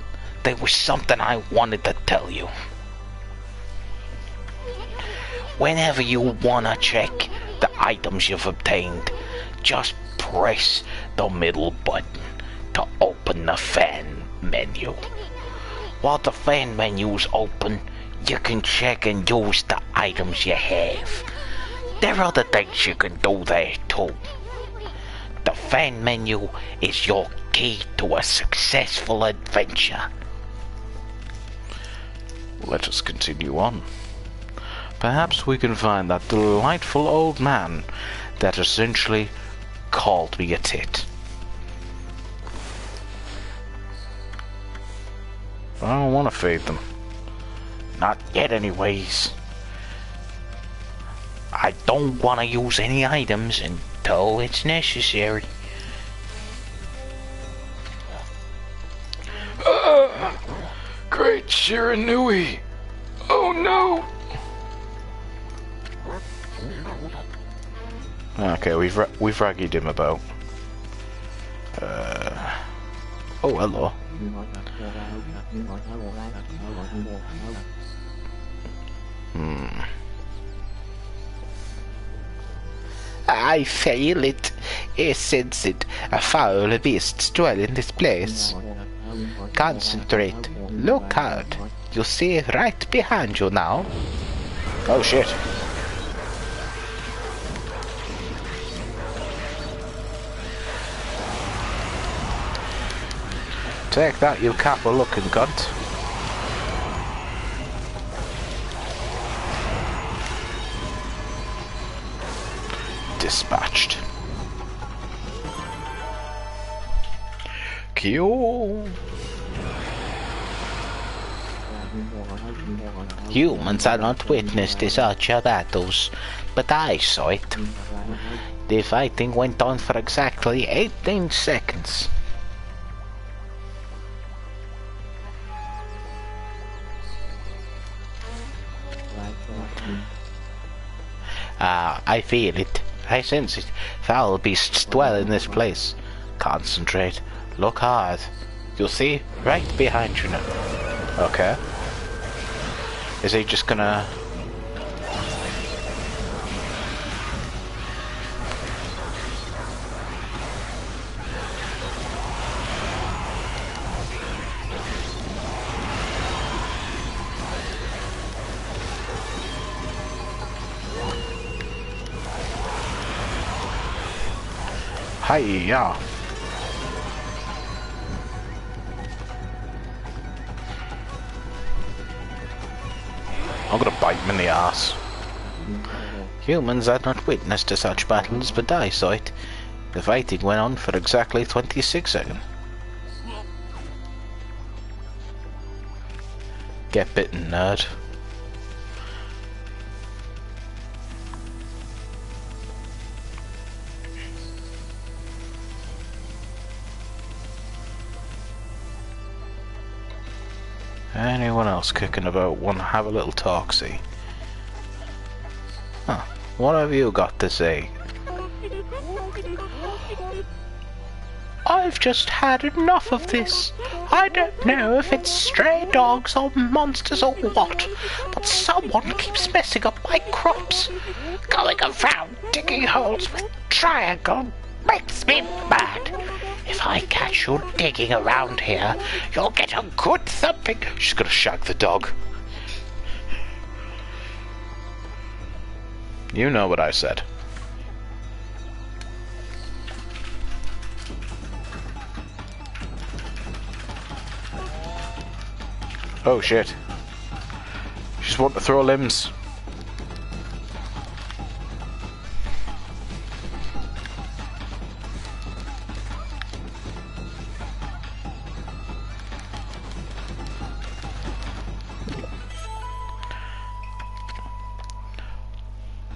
[SPEAKER 3] There was something I wanted to tell you. Whenever you want to check the items you've obtained, just press the middle button to open the fan menu. While the fan menu's open, you can check and use the items you have. There are other things you can do there too. The fan menu is your key to a successful adventure.
[SPEAKER 1] Let us continue on. Perhaps we can find that delightful old man that essentially called me a tit. I don't want to feed them.
[SPEAKER 3] Not yet anyways. I don't want to use any items until it's necessary.
[SPEAKER 1] Great Shiranui! Oh no! Okay, we've raggied him about. Oh, hello.
[SPEAKER 3] I feel it. I sense it. A foul beasts dwell in this place. Concentrate. Look out. You see it right behind you now.
[SPEAKER 1] Oh shit.
[SPEAKER 3] Take that, you copper-looking cunt.
[SPEAKER 1] Dispatched. Q.
[SPEAKER 3] Humans are not witness to such battles, but I saw it. The fighting went on for exactly 18 seconds. I feel it. I sense it. Foul beasts dwell in this place. Concentrate. Look hard. You'll see right behind you now. Okay. Is he just gonna... Hi-ya! I'm gonna bite him in the ass. Humans are not witness to such battles, but I saw it. The fighting went on for exactly 26 seconds. Get bitten, nerd. Anyone else kicking about want to have a little talk-see? Huh. What have you got to say? I've just had enough of this. I don't know if it's stray dogs or monsters or what, but someone keeps messing up my crops. Going around digging holes with triangle makes me mad. If I catch you digging around here, you'll get a good thumping. She's gonna shag the dog. You know what I said. Oh shit. She's wanting to throw limbs.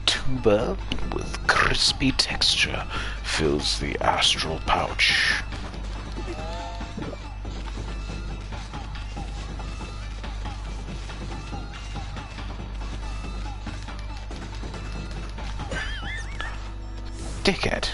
[SPEAKER 3] Tuber with crispy texture fills the astral pouch. Dickhead.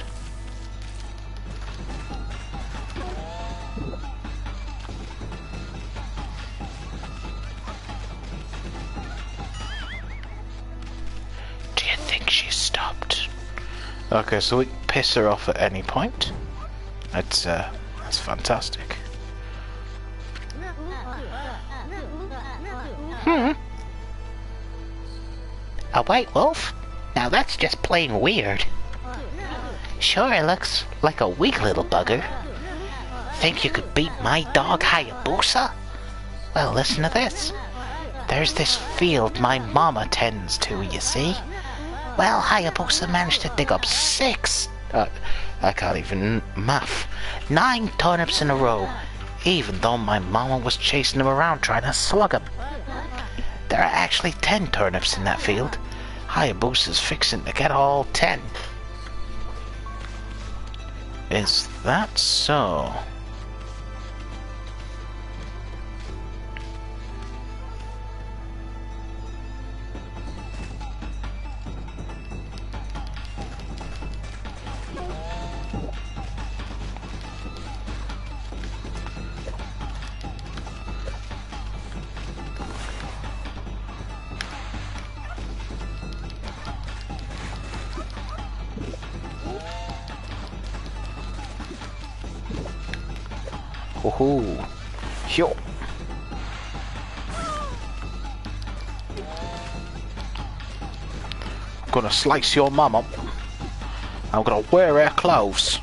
[SPEAKER 3] Do you think she stopped? Okay, so we can piss her off at any point. That's fantastic. A white wolf? Now that's just plain weird. Sure, it looks like a weak little bugger. Think you could beat my dog Hayabusa? Well, listen to this. There's this field my mama tends to, you see? Well, Hayabusa managed to dig up I can't even math. 9 turnips in a row, even though my mama was chasing him around trying to slug him. There are actually 10 turnips in that field. Hayabusa's fixing to get all 10. Is that so? Woohoo! Yo! I'm gonna slice your mum up. I'm gonna wear her clothes.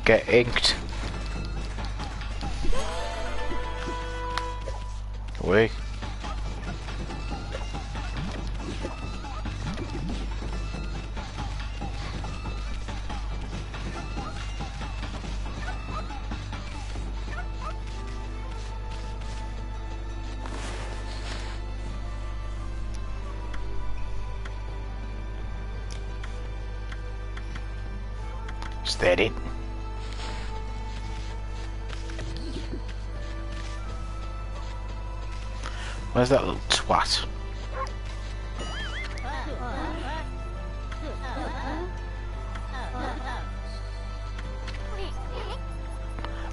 [SPEAKER 1] Get inked. Away. Is that it? Where's that little twat?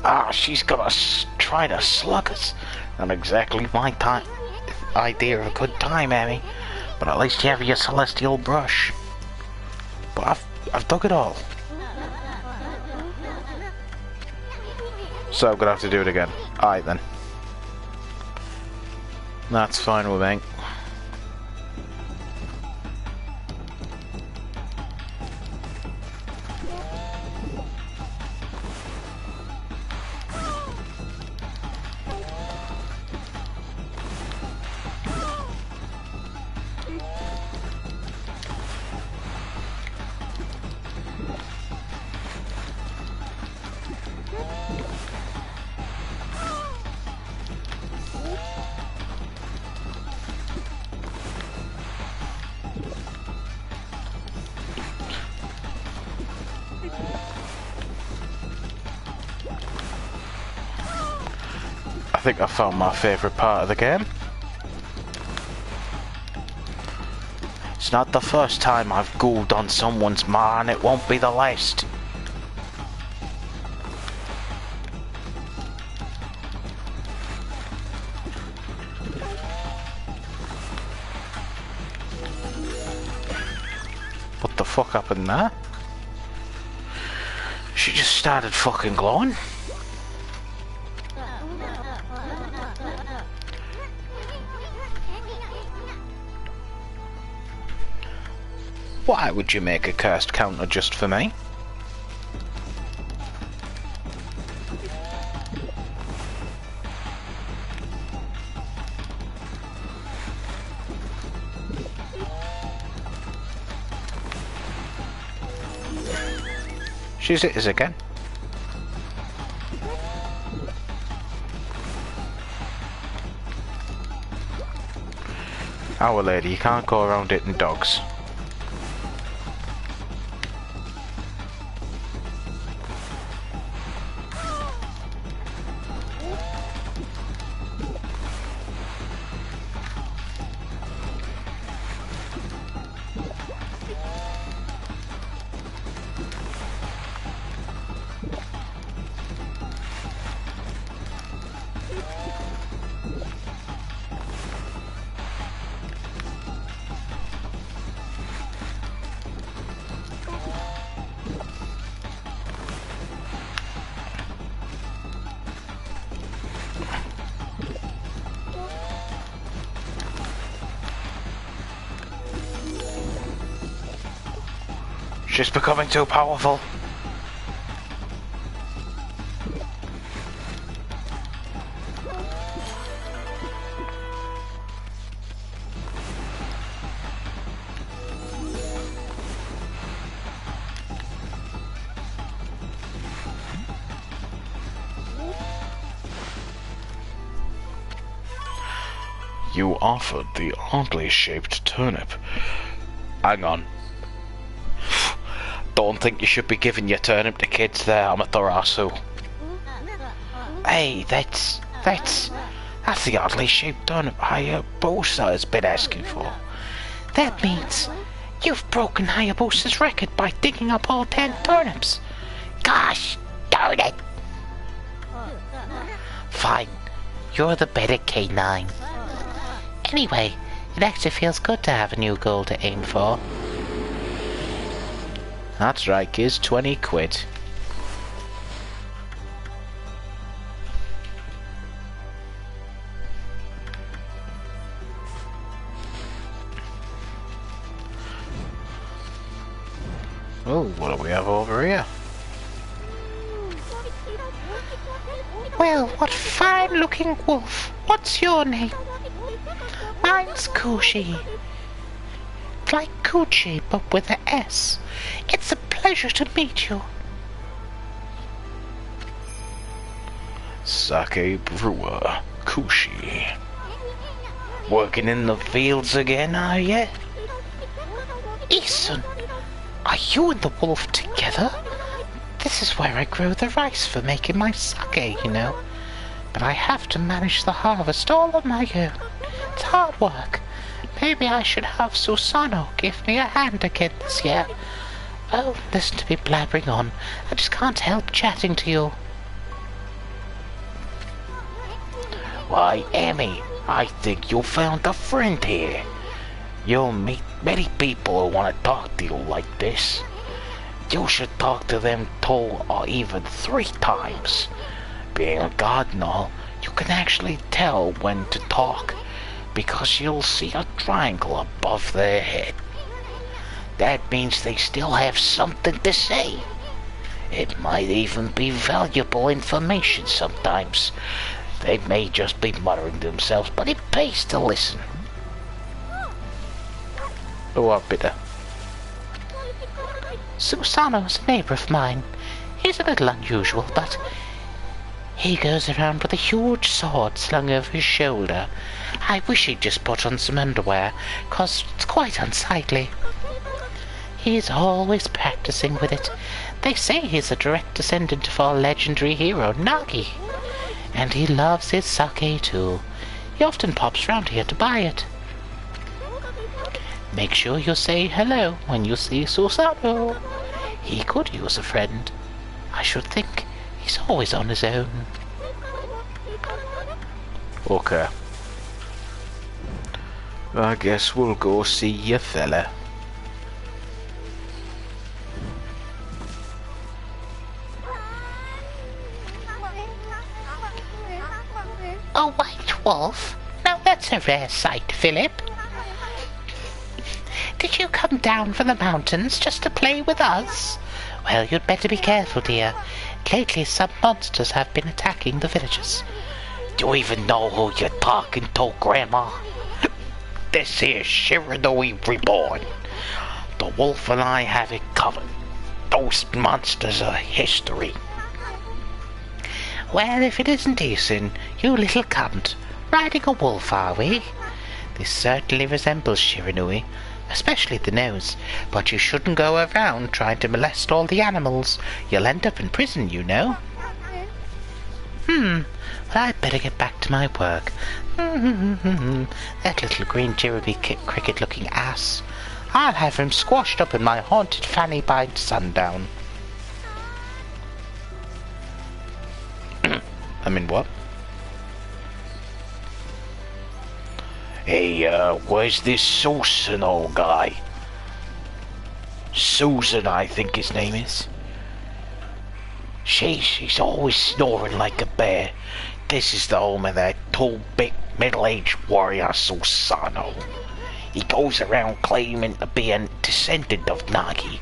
[SPEAKER 1] Ah, she's got us trying to slug us. Not exactly my idea of a good time, Emmy. But at least you have your celestial brush. But I've dug it all. So I'm gonna have to do it again. Alright then. That's fine with me. I think I found my favourite part of the game. It's not the first time I've ghouled on someone's ma, and it won't be the last. What the fuck happened there? She just started fucking glowing. Why would you make a cursed counter just for me? She's it is again. Our lady, you can't go around hitting dogs. She's becoming too powerful. You offered the oddly shaped turnip. Hang on. Don't think you should be giving your turnip to kids there, Amaterasu. Hey, that's the oddly shaped turnip Hayabusa has been asking for. That means you've broken Hayabusa's record by digging up all 10 turnips. Gosh darn it! Fine, you're the better K9. Anyway, it actually feels good to have a new goal to aim for. That's right, kids, 20 quid. Oh, what do we have over here?
[SPEAKER 3] Well, what fine-looking wolf. What's your name? Mine's Coochie. Like Coochie, but with a S. It's a pleasure to meet you.
[SPEAKER 1] Sake brewer, Kushi. Working in the fields again, are you?
[SPEAKER 3] Eason, are you and the wolf together? This is where I grow the rice for making my sake, you know. But I have to manage the harvest all on my own. It's hard work. Maybe I should have Susano give me a hand again this year. Oh, listen to me blabbering on. I just can't help chatting to you.
[SPEAKER 1] Why, Emmy, I think you found a friend here. You'll meet many people who want to talk to you like this. You should talk to them 2 or even 3 times. Being a god and all, you can actually tell when to talk, because you'll see a triangle above their head. That means they still have something to say. It might even be valuable information sometimes. They may just be muttering to themselves, but it pays to listen.
[SPEAKER 3] Oh, bitter. Susano's a neighbour of mine. He's a little unusual, but he goes around with a huge sword slung over his shoulder. I wish he'd just put on some underwear, 'cause it's quite unsightly. He's always practicing with it. They say he's a direct descendant of our legendary hero, Nagi. And he loves his sake too. He often pops round here to buy it. Make sure you say hello when you see Susano. He could use a friend. I should think he's always on his own.
[SPEAKER 1] Okay. I guess we'll go see your fella.
[SPEAKER 3] A white wolf? Now that's a rare sight, Philip. Did you come down from the mountains just to play with us? Well, you'd better be careful, dear. Lately some monsters have been attacking the villagers.
[SPEAKER 1] Do you even know who you're talking to, Grandma? This here's Shiranui Reborn. The wolf and I have it covered. Those monsters are history.
[SPEAKER 3] Well, if it isn't Eason, you little cunt. Riding a wolf, are we? This certainly resembles Shiranui, especially the nose. But you shouldn't go around trying to molest all the animals. You'll end up in prison, you know. Well, I'd better get back to my work. That little green Jiraby cricket-looking ass. I'll have him squashed up in my haunted fanny by sundown.
[SPEAKER 1] I mean, what? Hey, where's this Susano guy? Susan, I think his name is. She's always snoring like a bear. This is the home of that tall, big, middle-aged warrior Susano. He goes around claiming to be a descendant of Nagi.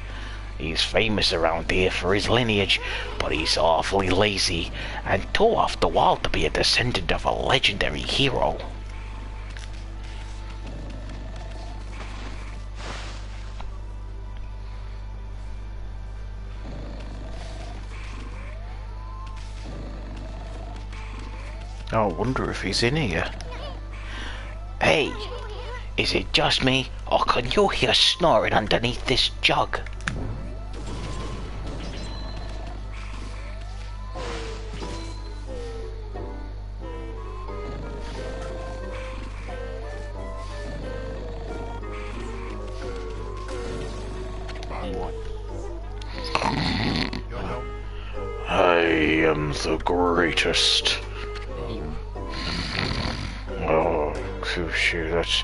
[SPEAKER 1] He's famous around here for his lineage, but he's awfully lazy and too off the wall to be a descendant of a legendary hero. I wonder if he's in here. Hey, is it just me, or can you hear snoring underneath this jug? I am the greatest. Oh, shoot, that's...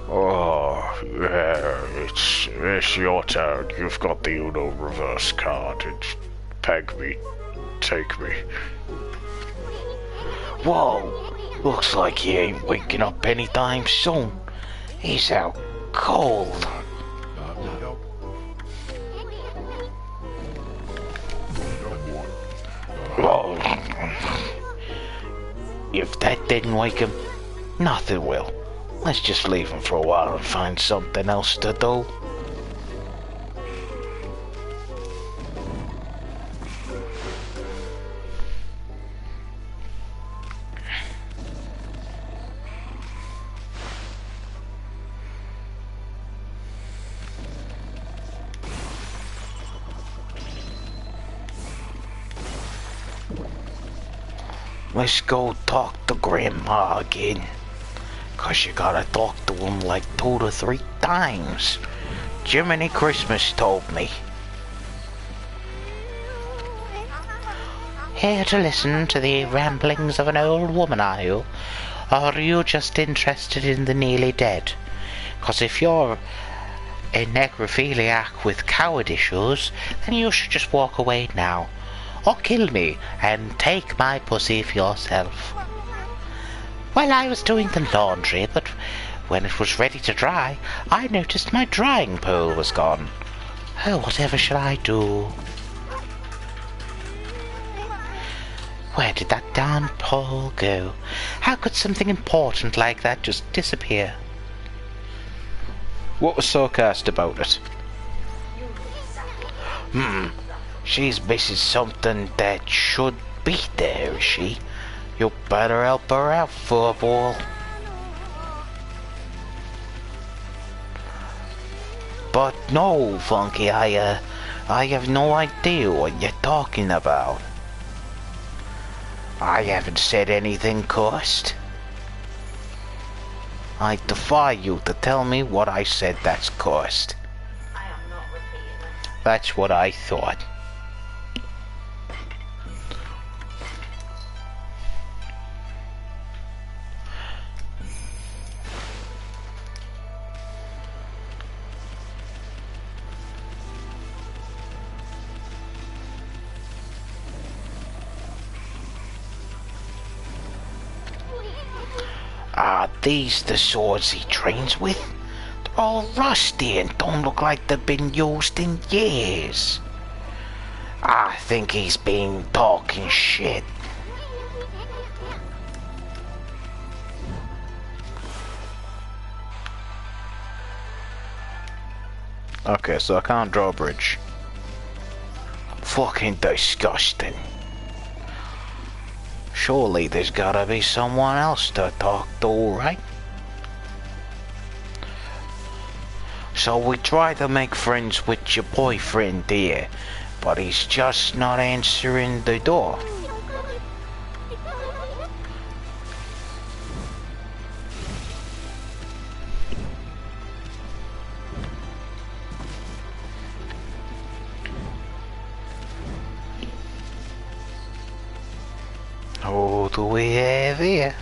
[SPEAKER 1] Oh, yeah, it's your turn. You've got the Uno reverse card. It's peg me, take me. Whoa, looks like he ain't waking up anytime soon. He's out cold.
[SPEAKER 3] If that didn't wake him, nothing will. Let's just leave him for a while and find something else to do. Let's go talk to Grandma again. 'Cause you gotta talk to him like 2 to 3 times. Jiminy Christmas told me. Here to listen to the ramblings of an old woman, are you? Or are you just interested in the nearly dead? 'Cause if you're a necrophiliac with coward issues, then you should just walk away now. Or kill me and take my pussy for yourself. Well, I was doing the laundry, but when it was ready to dry, I noticed my drying pole was gone. Oh, whatever shall I do? Where did that darn pole go? How could something important like that just disappear?
[SPEAKER 1] What was so cast about it?
[SPEAKER 3] She's missing something that should be there, is she? You better help her out, furball. But no, Funky, I have no idea what you're talking about. I haven't said anything cursed. I defy you to tell me what I said that's cursed. That's what I thought. Are these the swords he trains with? They're all rusty and don't look like they've been used in years. I think he's been talking shit.
[SPEAKER 1] Okay, so I can't draw a bridge.
[SPEAKER 3] Fucking disgusting. Surely there's gotta be someone else to talk to, right? So we try to make friends with your boyfriend here, but he's just not answering the door. Who do we have here?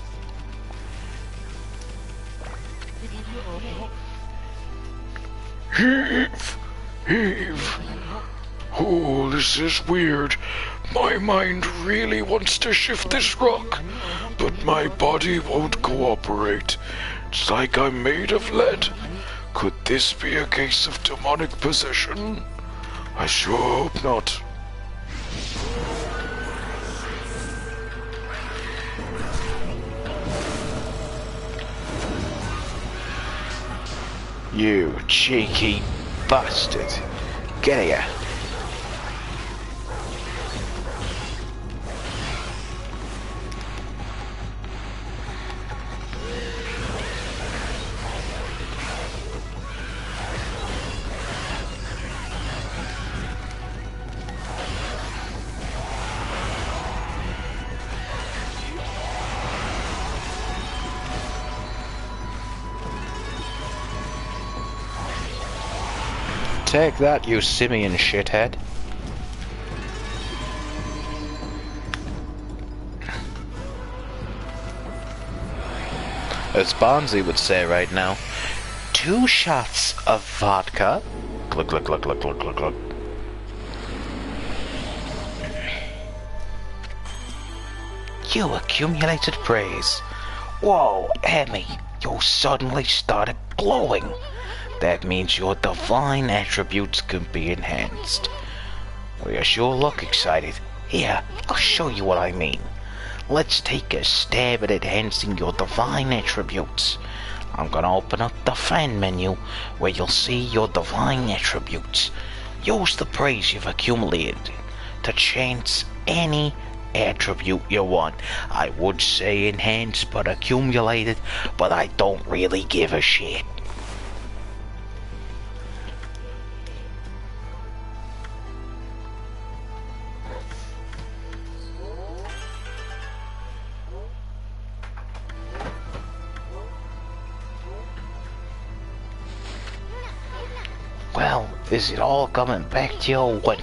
[SPEAKER 4] Eve. Oh, this is weird. My mind really wants to shift this rock, but my body won't cooperate. It's like I'm made of lead. Could this be a case of demonic possession? I sure hope not.
[SPEAKER 1] You cheeky bastard. Get here. Take that, you simian shithead. As Barnsley would say right now, 2 shots of vodka. Glug, glug, glug, glug, glug, glug, glug.
[SPEAKER 3] You accumulated praise. Whoa, Emmy, you suddenly started glowing. That means your divine attributes can be enhanced. Well, you sure look excited. Here, I'll show you what I mean. let's take a stab at enhancing your divine attributes. I'm gonna open up the fan menu where you'll see your divine attributes. Use the praise you've accumulated to chance any attribute you want. I would say enhanced but accumulated, but I don't really give a shit. Well, is it all coming back to you, what?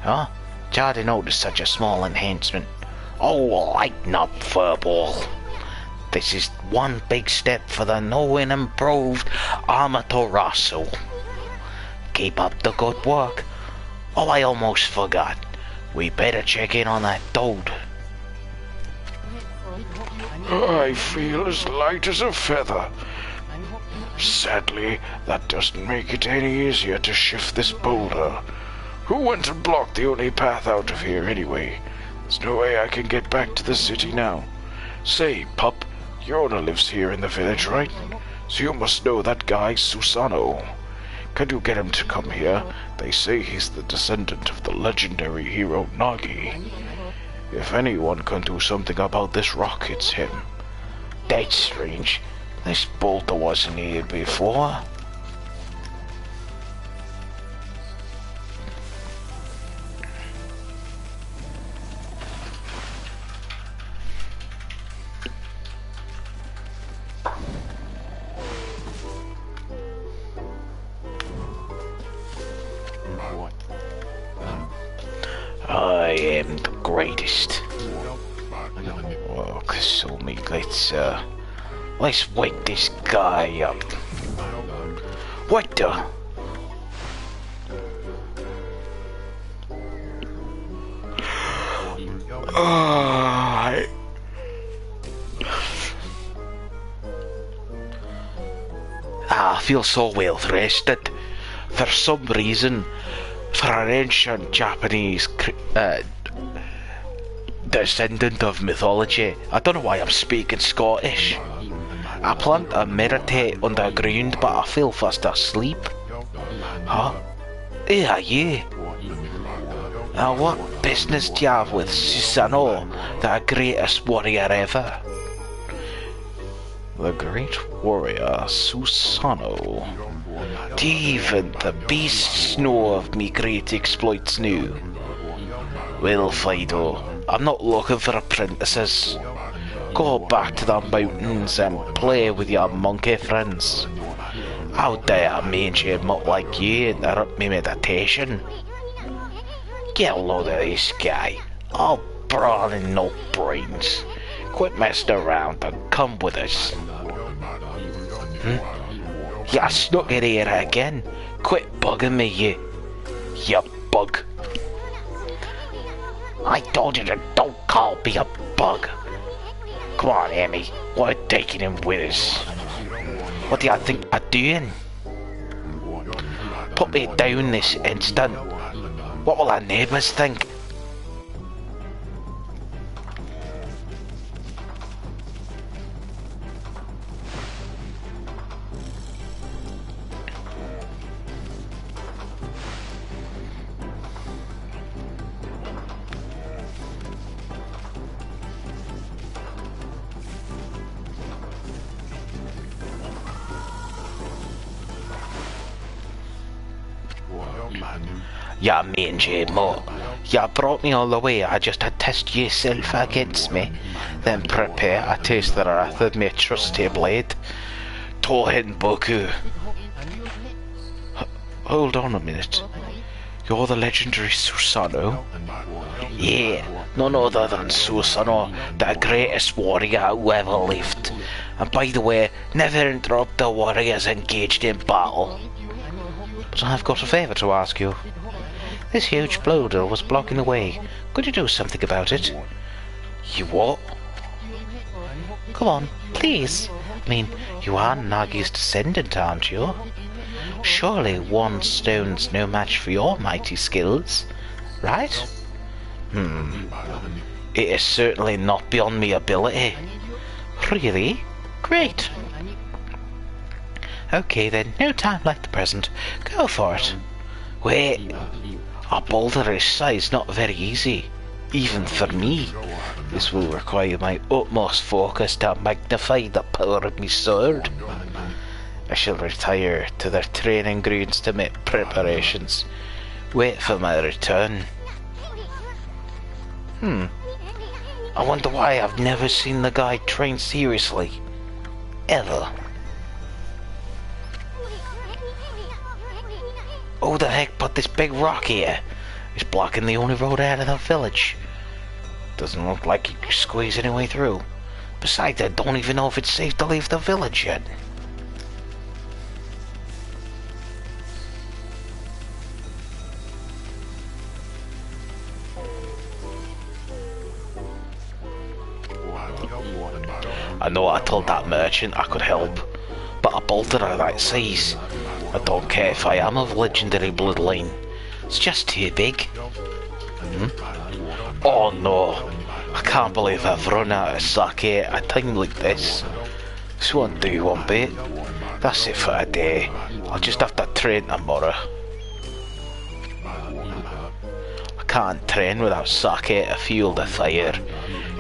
[SPEAKER 3] Huh? It's hard to notice such a small enhancement. Oh, lighten up, furball. This is one big step for the new and improved Amaterasu. Keep up the good work. Oh, I almost forgot. We better check in on that dude.
[SPEAKER 4] I feel as light as a feather. Sadly, that doesn't make it any easier to shift this boulder. Who went and blocked the only path out of here anyway? There's no way I can get back to the city now. Say, pup, your owner lives here in the village, right? So you must know that guy, Susano. Can you get him to come here? They say he's the descendant of the legendary hero Nagi. If anyone can do something about this rock, it's him.
[SPEAKER 3] That's strange. This boulder wasn't here before. I am the greatest. Oh, Kasumi, let's wake this guy up. What the? I feel so well rested. For some reason, for an ancient Japanese descendant of mythology, I don't know why I'm speaking Scottish. I plan to meditate on the ground, but I feel fast asleep. Huh? Who are you? Now what business do you have with Susano, the greatest warrior ever? The great warrior Susano. Do even the beasts know of me great exploits now? Well, Fido, I'm not looking for apprentices. Go back to the mountains and play with your monkey friends. How dare a mangy mutt like you interrupt me meditation? Get a load of this guy. All brawn and no brains. Quit messing around and come with us. You snuck in here again. Quit bugging me, you bug. I told you to don't call me a bug. Come on, Amy. We're taking him with us. What do you think I'm doing? Put me down this instant. What will our neighbours think? Ya mangy mutt. You brought me all the way. I just had to test yourself against me. Then prepare a taste the wrath of my trusty blade. Tohin Boku. Hold on a minute. You're the legendary Susano? Yeah, none other than Susano, the greatest warrior who ever lived. And by the way, never interrupt the warriors engaged in battle. But I've got a favour to ask you. This huge boulder was blocking the way. Could you do something about it? You what? Come on, please. I mean, you are Nagi's descendant, aren't you? Surely one stone's no match for your mighty skills, right? It is certainly not beyond me ability. Really? Great. Okay then, no time like the present. Go for it. Wait, a boulder this size not very easy, even for me. This will require my utmost focus to magnify the power of my sword. I shall retire to the training grounds to make preparations. Wait for my return. I wonder why I've never seen the guy train seriously. Ever. Who the heck put this big rock here? It's blocking the only road out of the village. Doesn't look like you can squeeze any way through. Besides, I don't even know if it's safe to leave the village yet. I know I told that merchant I could help, but a boulder of that size, I don't care if I am of legendary bloodline. It's just too big. Oh no, I can't believe I've run out of sake at a time like this. This won't do one bit. That's it for a day. I'll just have to train tomorrow. I can't train without sake to fuel the fire.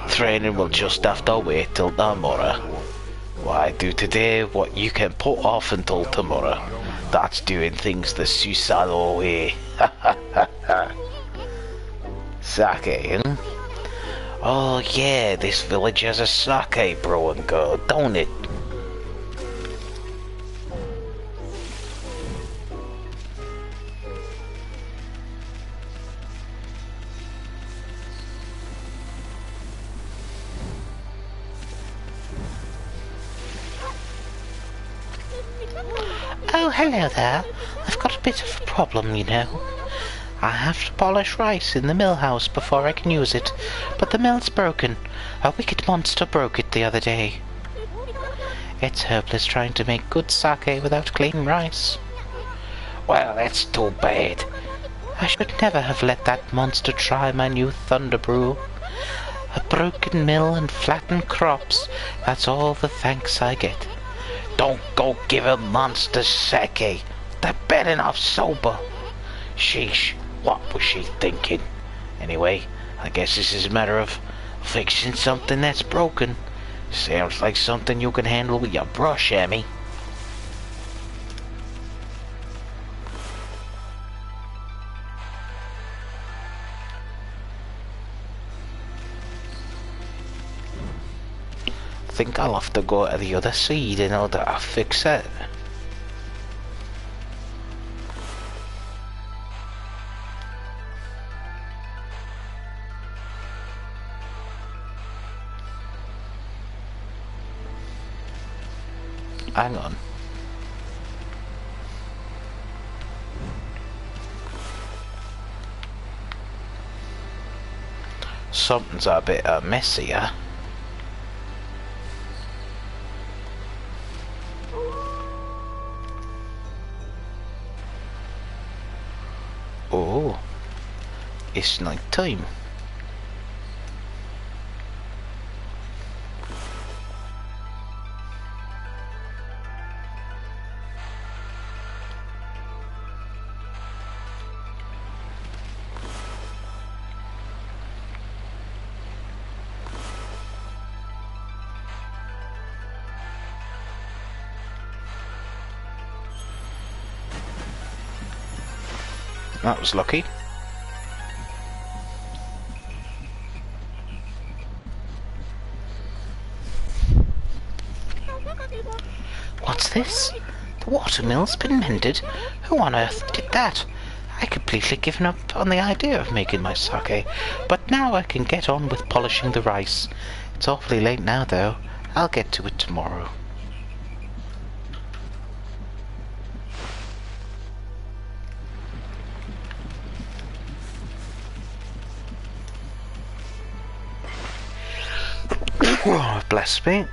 [SPEAKER 3] Training will just have to wait till tomorrow. Why do today what you can put off until tomorrow? That's doing things the Susano way. Sake, Oh yeah, this village has a sake brewing girl, don't it? Oh, hello there. I've got a bit of a problem, you know. I have to polish rice in the mill house before I can use it, but the mill's broken. A wicked monster broke it the other day. It's hopeless trying to make good sake without clean rice. Well, that's too bad. I should never have let that monster try my new thunder brew. A broken mill and flattened crops, that's all the thanks I get. Don't go giving monsters sake. They're bad enough sober. Sheesh, what was she thinking? Anyway, I guess this is a matter of fixing something that's broken. Sounds like something you can handle with your brush, Emmy. I think I'll have to go to the other side in order to fix it. Hang on. Something's a bit messy, huh? Oh, it's night time. That was lucky. What's this? The watermill's been mended? Who on earth did that? I completely given up on the idea of making my sake, but now I can get on with polishing the rice. It's awfully late now, though. I'll get to it tomorrow. Oh, bless me.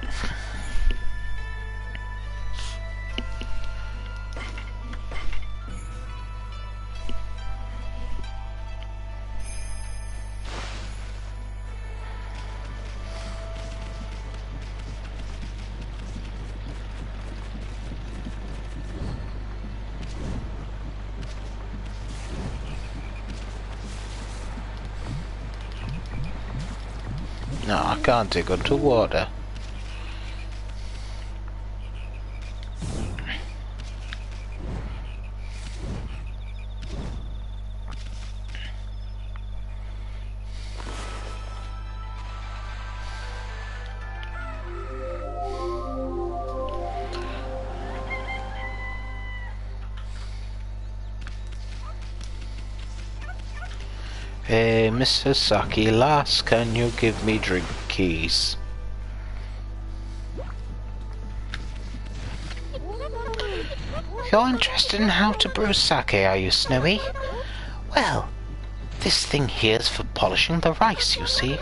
[SPEAKER 3] No, I can't dig underwater. Hey, Mr. Saki lass, can you give me drink keys? You're interested in how to brew sake, are you, Snowy? Well, this thing here's for polishing the rice, you see.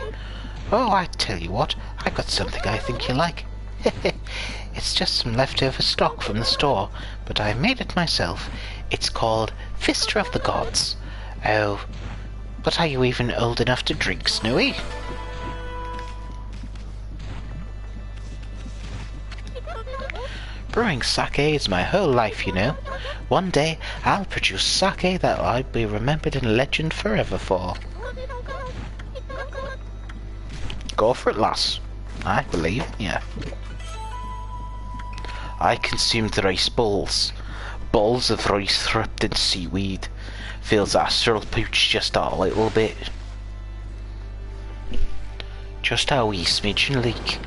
[SPEAKER 3] Oh, I tell you what, I got something I think you'll like. It's just some leftover stock from the store, but I made it myself. It's called Vista of the Gods. Oh, but are you even old enough to drink, Snowy? Brewing sake is my whole life, you know. One day, I'll produce sake that I'll be remembered in legend forever for. Go for it, lass. I believe in you. I consumed rice balls. Balls of rice wrapped in seaweed. Feels astral pooch just a little bit. Just a wee smidgen leak.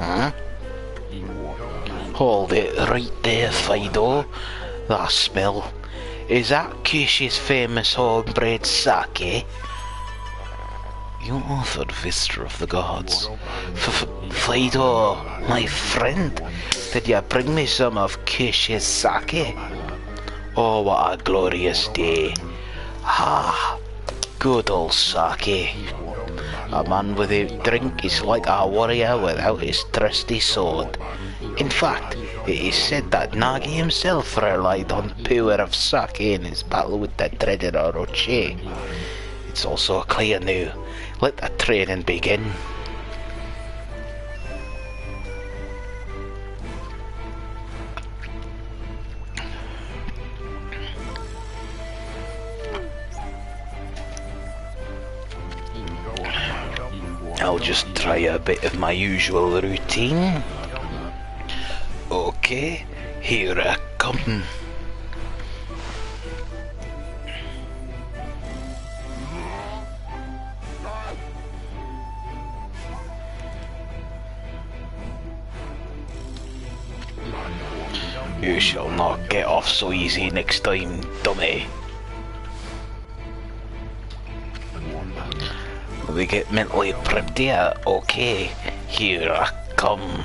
[SPEAKER 3] Huh? Hold it right there, Fido. That smell. Is that Kishi's famous homebred sake? You offered Vista of the Gods. Fido, my friend, did you bring me some of Kishi's sake? Oh, what a glorious day. Ah, good old sake. A man with a drink is like a warrior without his trusty sword. In fact, it is said that Nagi himself relied on the power of sake in his battle with the dreaded Orochi. It's also clear now. Let the training begin. I'll just try a bit of my usual routine. Okay, here I come. You shall not get off so easy next time, dummy. We get mentally prepped here. Okay, here I come.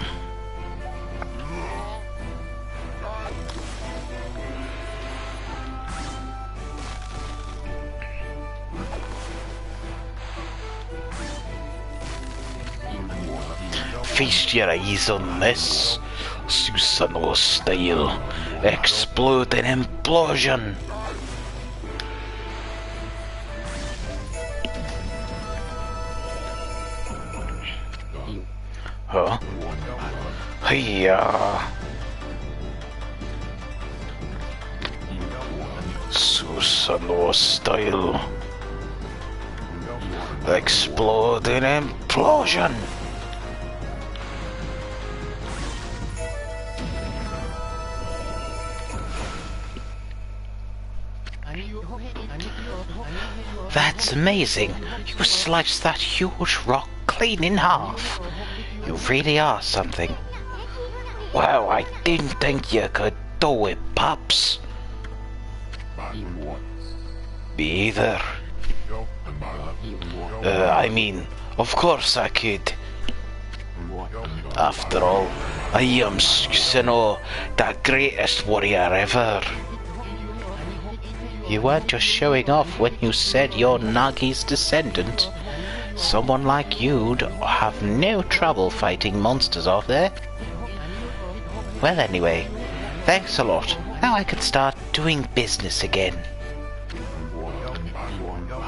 [SPEAKER 3] Feast your eyes on this. Susanoo style. Exploding implosion. Huh? Hiya. Susanoo style. Exploding implosion. That's amazing. You sliced that huge rock clean in half. You really are something. Wow, I didn't think you could do it, Pops. Me either. I mean, of course I could. After all, I am Susanoo, the greatest warrior ever. You weren't just showing off when you said you're Nagi's descendant. Someone like you'd have no trouble fighting monsters off there. Well, anyway, thanks a lot. Now I can start doing business again.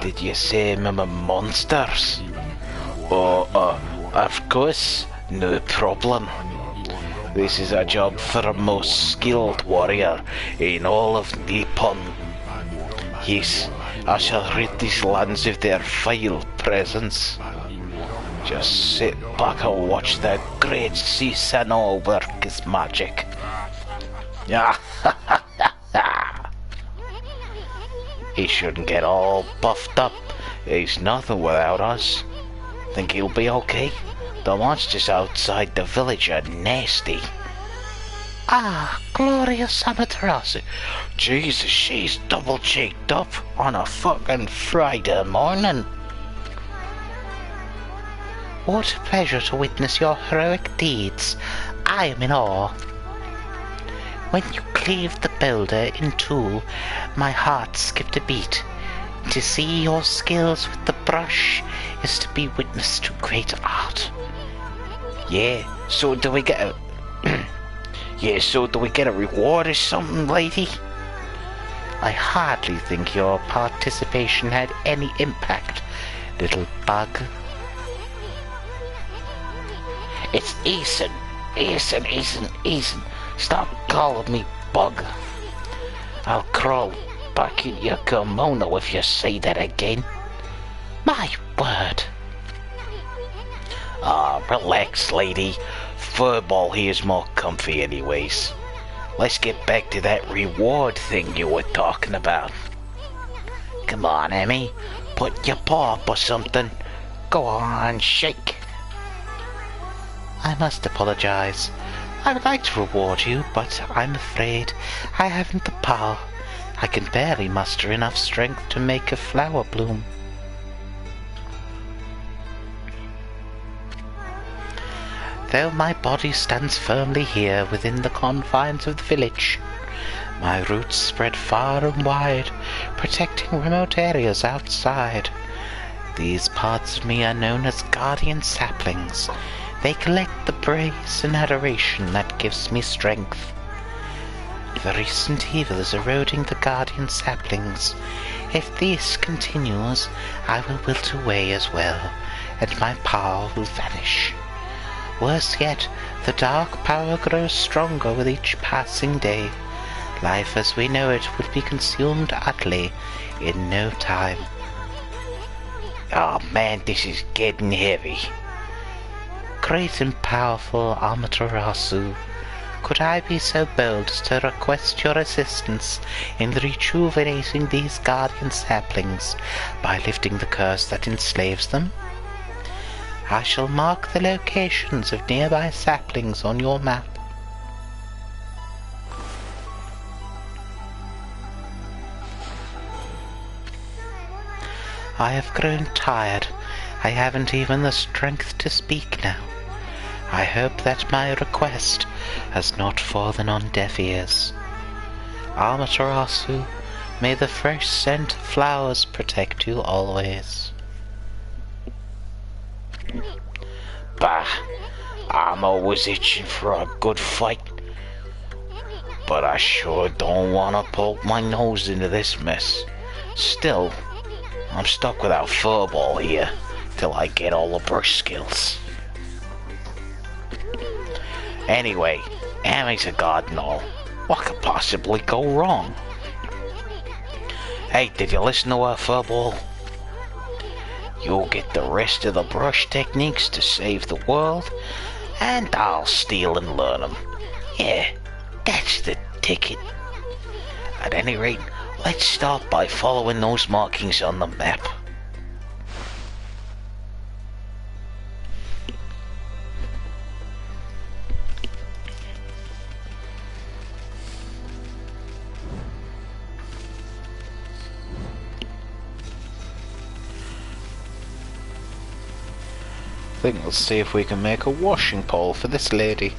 [SPEAKER 3] Did you say monsters? Of course, no problem. This is a job for a most skilled warrior in all of Nippon. Yes, I shall rid these lands of their vile presence. Just sit back and watch the great Susanoo work his magic. Yeah. He shouldn't get all buffed up. He's nothing without us. Think he'll be okay? The monsters outside the village are nasty. Ah, glorious Amaterasu. Jesus, she's double cheeked up on a fucking Friday morning. What a pleasure to witness your heroic deeds. I am in awe. When you cleaved the boulder in two, my heart skipped a beat. To see your skills with the brush is to be witness to great art. Yeah, so do we get a... so do we get a reward or something, lady? I hardly think your participation had any impact, little bug. It's Ethan. Stop calling me bug. I'll crawl back in your kimono if you say that again. My word. Relax, lady. Furball here's more comfy anyways. Let's get back to that reward thing you were talking about. Come on, Emmy. Put your paw up or something. Go on, shake. I must apologize. I would like to reward you, but I'm afraid I haven't the power. I can barely muster enough strength to make a flower bloom. Though my body stands firmly here within the confines of the village, my roots spread far and wide, protecting remote areas outside. These parts of me are known as guardian saplings. They collect the praise and adoration that gives me strength. The recent evil is eroding the guardian saplings. If this continues, I will wilt away as well, and my power will vanish. Worse yet, the dark power grows stronger with each passing day. Life as we know it will be consumed utterly in no time. Oh man, this is getting heavy. Great and powerful Amaterasu, could I be so bold as to request your assistance in rejuvenating these guardian saplings by lifting the curse that enslaves them? I shall mark the locations of nearby saplings on your map. I have grown tired. I haven't even the strength to speak now. I hope that my request has not fallen on deaf ears. Amaterasu, may the fresh scent of flowers protect you always. Bah, I'm always itching for a good fight. But I sure don't want to poke my nose into this mess. Still, I'm stuck without furball here till I get all the brush skills. Anyway, Ammy's a god and all. What could possibly go wrong? Hey, did you listen to her, furball? You'll get the rest of the brush techniques to save the world, and I'll steal and learn them. Yeah, that's the ticket. At any rate, let's start by following those markings on the map.
[SPEAKER 1] I think let's see if we can make a washing pole for this lady.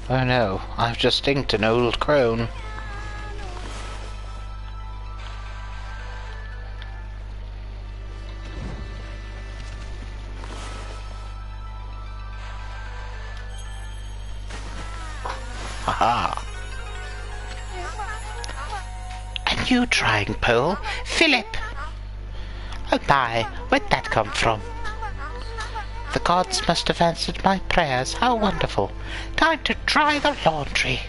[SPEAKER 1] Oh no, I've just inked an old crone.
[SPEAKER 3] ha. A new drying pole? Philip! Oh my, where'd that come from? The gods must have answered my prayers. How wonderful. Time to dry the laundry.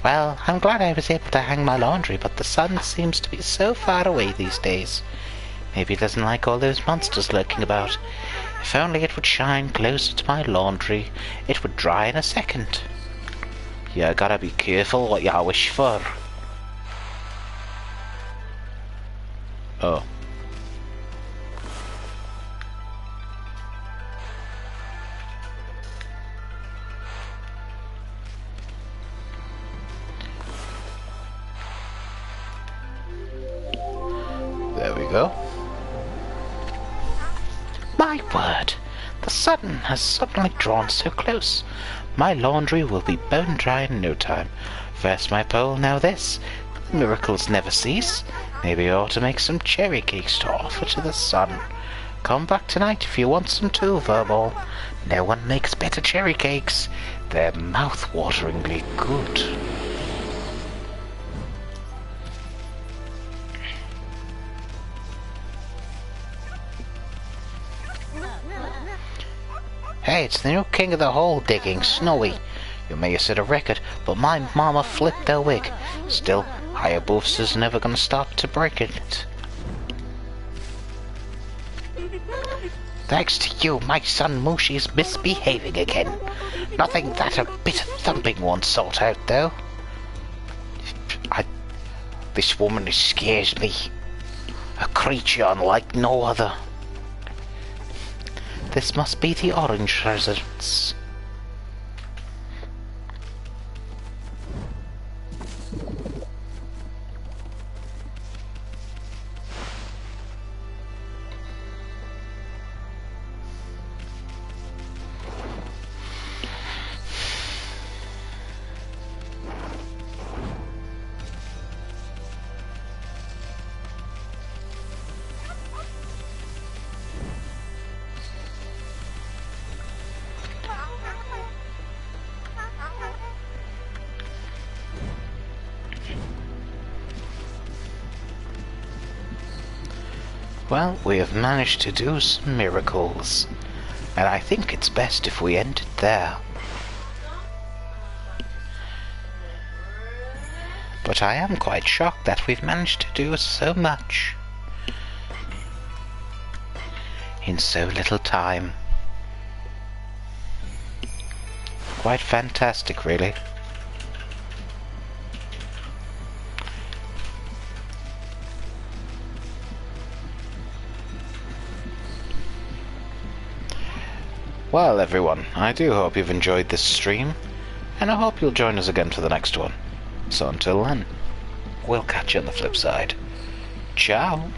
[SPEAKER 3] Well, I'm glad I was able to hang my laundry, but the sun seems to be so far away these days. Maybe it doesn't like all those monsters lurking about. If only it would shine closer to my laundry, it would dry in a second. You gotta be careful what you wish for. Oh. There we go. My word! The sun has suddenly drawn so close. My laundry will be bone dry in no time. First my pole, now this. The miracles never cease. Maybe I ought to make some cherry cakes to offer to the sun. Come back tonight if you want some too, Furball. No one makes better cherry cakes. They're mouth-wateringly good. Hey, it's the new king of the hole digging, Snowy. You may have set a record, but my mama flipped her wig. Still, Hayaboosa's never gonna stop to break it. Thanks to you, my son Mooshie is misbehaving again. Nothing that a bit of thumping won't sort out, though. This woman scares me. A creature unlike no other. This must be the Orange residence. Well, we have managed to do some miracles, and I think it's best if we end it there. But I am quite shocked that we've managed to do so much in so little time. Quite fantastic, really. Well, everyone, I do hope you've enjoyed this stream, and I hope you'll join us again for the next one. So until then, we'll catch you on the flip side. Ciao!